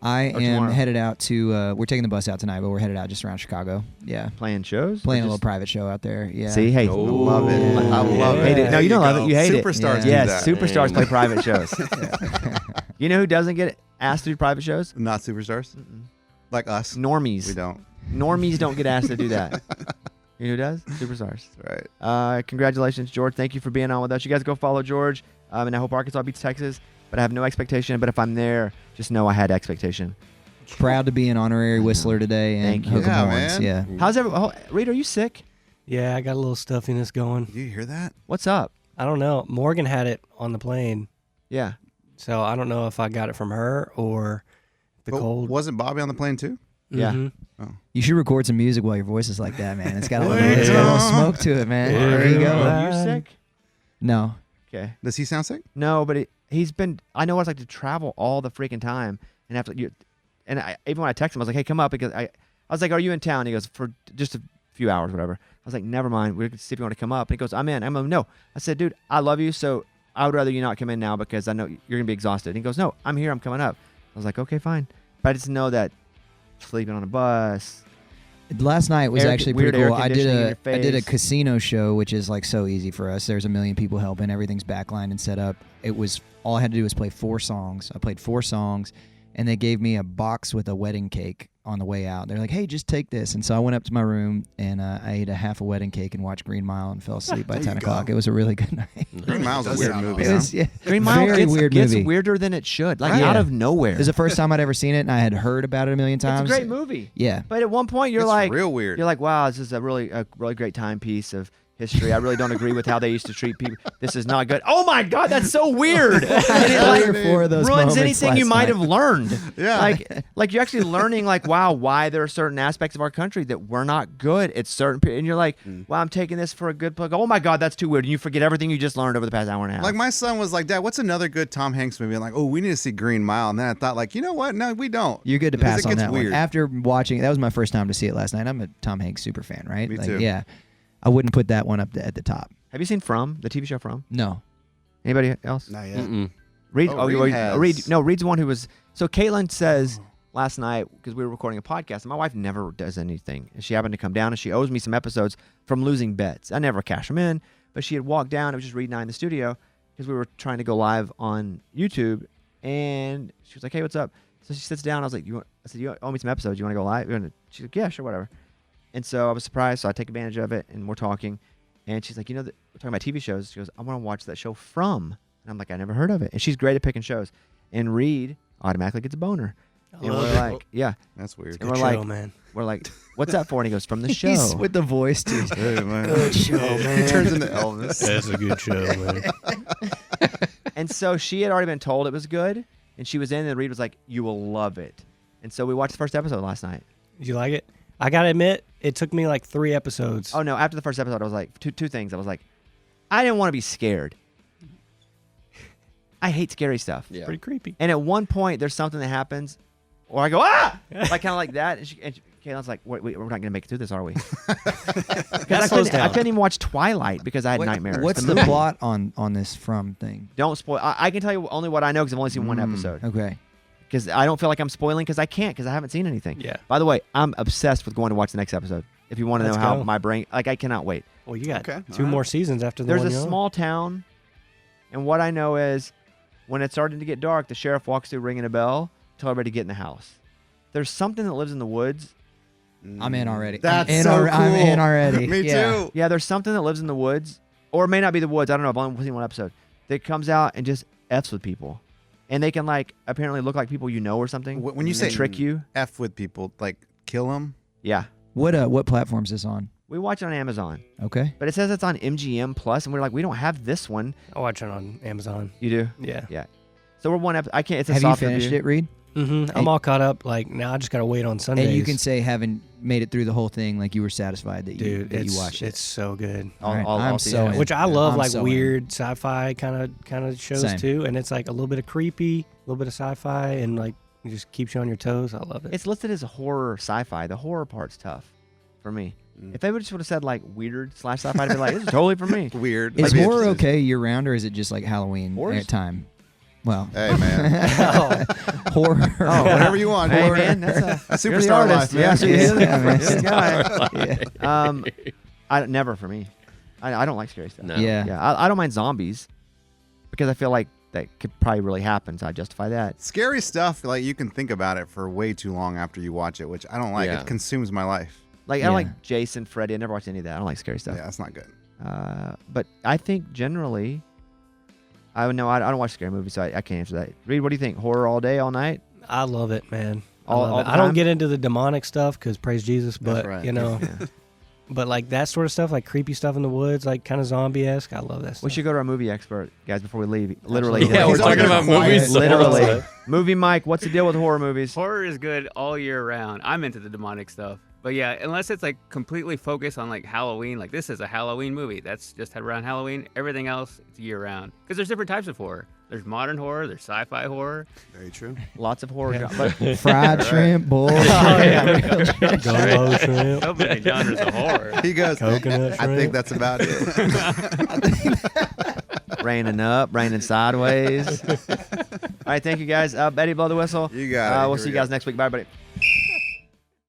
I Or am tomorrow? headed out to. We're taking the bus out tonight, but we're headed out just around Chicago. Yeah, Playing shows? playing Or a little just- private show out there. Yeah. See, hey. I love it. Yeah. I love Hate it. it. No, you don't love it. You hate it. Superstars Yeah. do Yes, that. superstars play private shows. You know who doesn't get asked to do private shows? Not superstars. Like us. Normies. We don't. Normies don't get asked to do that. You know who does? Superstars. Right. Congratulations, George. Thank you for being on with us. You guys go follow George. And I hope Arkansas beats Texas. But I have no expectation. But if I'm there, just know I had expectation. Proud to be an honorary whistler today and Thank you. hook 'em Yeah, horns. man. Yeah. How's everyone? Reed, are you sick? Yeah, I got a little stuffiness going. Do you hear that? What's up? I don't know. Morgan had it on the plane, Yeah. so I don't know if I got it from her or the But cold. Wasn't Bobby on the plane too? Yeah. Mhm. You should record some music while your voice is like that, man. It's got a Wait, little smoke to it, man. Yeah. There you go. Are you sick? No. Okay. Does he sound sick? No, but he's been. I know what it's like to travel all the freaking time and have to. Even when I text him, I was like, "Hey, come up," because I was like, "Are you in town?" He goes, "For just a few hours, whatever." I was like, "Never mind. We can see if you want to come up." And he goes, "I'm in." I'm like, "No." I said, "Dude, I love you, so I would rather you not come in now because I know you're gonna be exhausted." And he goes, "No, I'm here. I'm coming up." I was like, "Okay, fine." But I just know that sleeping on a bus. Last night was Air- actually weird pretty air cool. I conditioning in your did a face. casino show, which is like so easy for us. There's a million people helping. Everything's backlined and set up. It was all I had to do was play 4 songs. I played 4 songs, and they gave me a box with a wedding cake on the way out. They're like, "Hey, just take this." And so I went up to my room and I ate a half a wedding cake and watched Green Mile and fell asleep by There 10 you o'clock. go. It was a really good night. Green Mile's a Does weird sound movie. It Huh? was, yeah, Green Mile very weird gets movie. weirder than it should, like Right. out Yeah. of nowhere. It was the first time I'd ever seen it, and I had heard about it a million It's times. a great movie. Yeah. But at one point, you're It's like, real weird. You're like, wow, this is a really great timepiece of history. I really don't agree with how they used to treat people. This is not good. Oh my God, that's so weird. And it like 3 or 4 of those ruins moments anything you last might night. have learned. Yeah. Like you're actually learning like, wow, why there are certain aspects of our country that we're not good at certain and you're like, wow, I'm taking this for a good plug. Oh my God, that's too weird. And you forget everything you just learned over the past hour and a half. Like my son was like, "Dad, what's another good Tom Hanks movie?" I'm like, "Oh, we need to see Green Mile." And then I thought, like, you know what? No, we don't. You're good to Because pass it on gets that weird. one. After watching, that was my first time to see it last night. I'm a Tom Hanks super fan, right? Me Like, too. Yeah, I wouldn't put that one up at the top. have you seen From, the TV show From? No. Anybody else? Not yet. Mm-mm. Reed, Oh, Reed has- Reed's the one who was. So Caitlin says last night because we were recording a podcast, and my wife never does anything, and she happened to come down, and she owes me some episodes from losing bets. I never cash them in, but she had walked down. It was just Reed and I in the studio because we were trying to go live on YouTube, and she was like, "Hey, what's up?" So she sits down. I was like, I said, "You owe me some episodes. You want to go live?" She's like, "Yeah, sure, whatever." And so I was surprised, so I take advantage of it, and we're talking. And she's like, we're talking about TV shows. She goes, I want to watch that show From. And I'm like, I never heard of it. And she's great at picking shows. And Reed automatically gets a boner. And love we're it. like, yeah. That's weird. And Good we're show, like, man. what's that for? And he goes, from the show. He's with the voice too. Hey, man. Good show, He man. turns into Elvis. That's a good show, man. And so she had already been told it was good. And she was in, and Reed was like, you will love it. And so we watched the first episode last night. Did you like it? I gotta admit, it took me like 3 episodes. Oh, no. After the first episode, I was like, two things. I was like, I didn't want to be scared. I hate scary stuff. Yeah. Pretty creepy. And at one point, there's something that happens, or I go, ah! Like, kind of like that. And Caitlin's like, wait, we're not going to make it through this, are we? Because I slows couldn't, I down. couldn't even watch Twilight because I had nightmares. What's the plot on this From thing? Don't spoil. I can tell you only what I know because I've only seen one episode. Okay. Because I don't feel like I'm spoiling because I can't because I haven't seen anything. Yeah. By the way, I'm obsessed with going to watch the next episode. If you want to know Let's how go. my brain, like, I cannot wait. Well, you got Okay, 2 all more right. seasons after the There's one a you're on. small town, and what I know is when it's starting to get dark, the sheriff walks through ringing a bell, tell everybody to get in the house. There's something that lives in the woods. I'm in already. That's I'm in so I'm in cool. already. Me Yeah. too. Yeah, there's something that lives in the woods, or it may not be the woods. I don't know. I've only seen one episode that comes out and just f's with people, and they can like apparently look like people you know or something. When you and say trick you, F with people, like kill them. yeah, What platform is this on? we watch it on Amazon, Okay. but it says it's on MGM Plus, and we're like, we don't have this one. I watch it on Amazon. You do? Yeah. Yeah. So we're one episode. I can't. It's a Have you soft finished review. it, Reed? I'm all caught up. Like now, I just gotta wait on Sundays. And you can say having made it through the whole thing, like you were sasatisfied that you Dude, you watched it. it's so good. I'm so in. Which I love, I'm like so in. weird sci-fi kind of shows Same. too, and it's like a little bit of creepy, a little bit of sci-fi, and like it just keeps you on your toes. I love it. It's listed as a horror sci-fi. The horror part's tough for me. If they would just would have said like weird / sci-fi, I'd be like, this is totally for me. Weird. Is I'd be horror interested. okay year round, or is it just like Halloween Horror's- at time? Well, Hey, man. horror. Oh, Whatever you want. Hey Horror. man, that's a That's you're the superstar artist. life, man. Yeah, so you're the- Yeah, man. this guy. I never for me. I don't like scary stuff. No. Yeah. Yeah, I don't mind zombies because I feel like that could probably really happen, so I justify that. Scary stuff, like you can think about it for way too long after you watch it, which I don't like. Yeah. It consumes my life. Like I Yeah. don't like Jason, Freddy. I never watched any of that. I don't like scary stuff. Yeah, that's not good. But I think generally, I don't watch scary movies, so I can't answer that. Reed, what do you think? Horror all day, all night? I love it, man. All the I don't time? get into the demonic stuff because praise Jesus, but right. you know, but like that sort of stuff, like creepy stuff in the woods, like kind of zombie-esque. I love that stuff. We should go to our movie expert, guys, before we leave. Literally. Yeah, we're He's talking always about quiet. movies. Literally. Movie Mike, what's the deal with horror movies? Horror is good all year round. I'm into the demonic stuff. But yeah, unless it's like completely focused on like Halloween, like this is a Halloween movie. That's just around Halloween. Everything else, it's year round. Because there's different types of horror. There's modern horror, there's sci-fi horror. Very true. Lots of horror. But Fried shrimp, boy. Gumbo shrimp, So many genres of horror. He goes, coconut I shrimp. think that's about it. raining up, raining sideways. All right, thank you guys. Betty, blow the whistle. You got it. We'll Here see we you guys go. next week. Bye, everybody.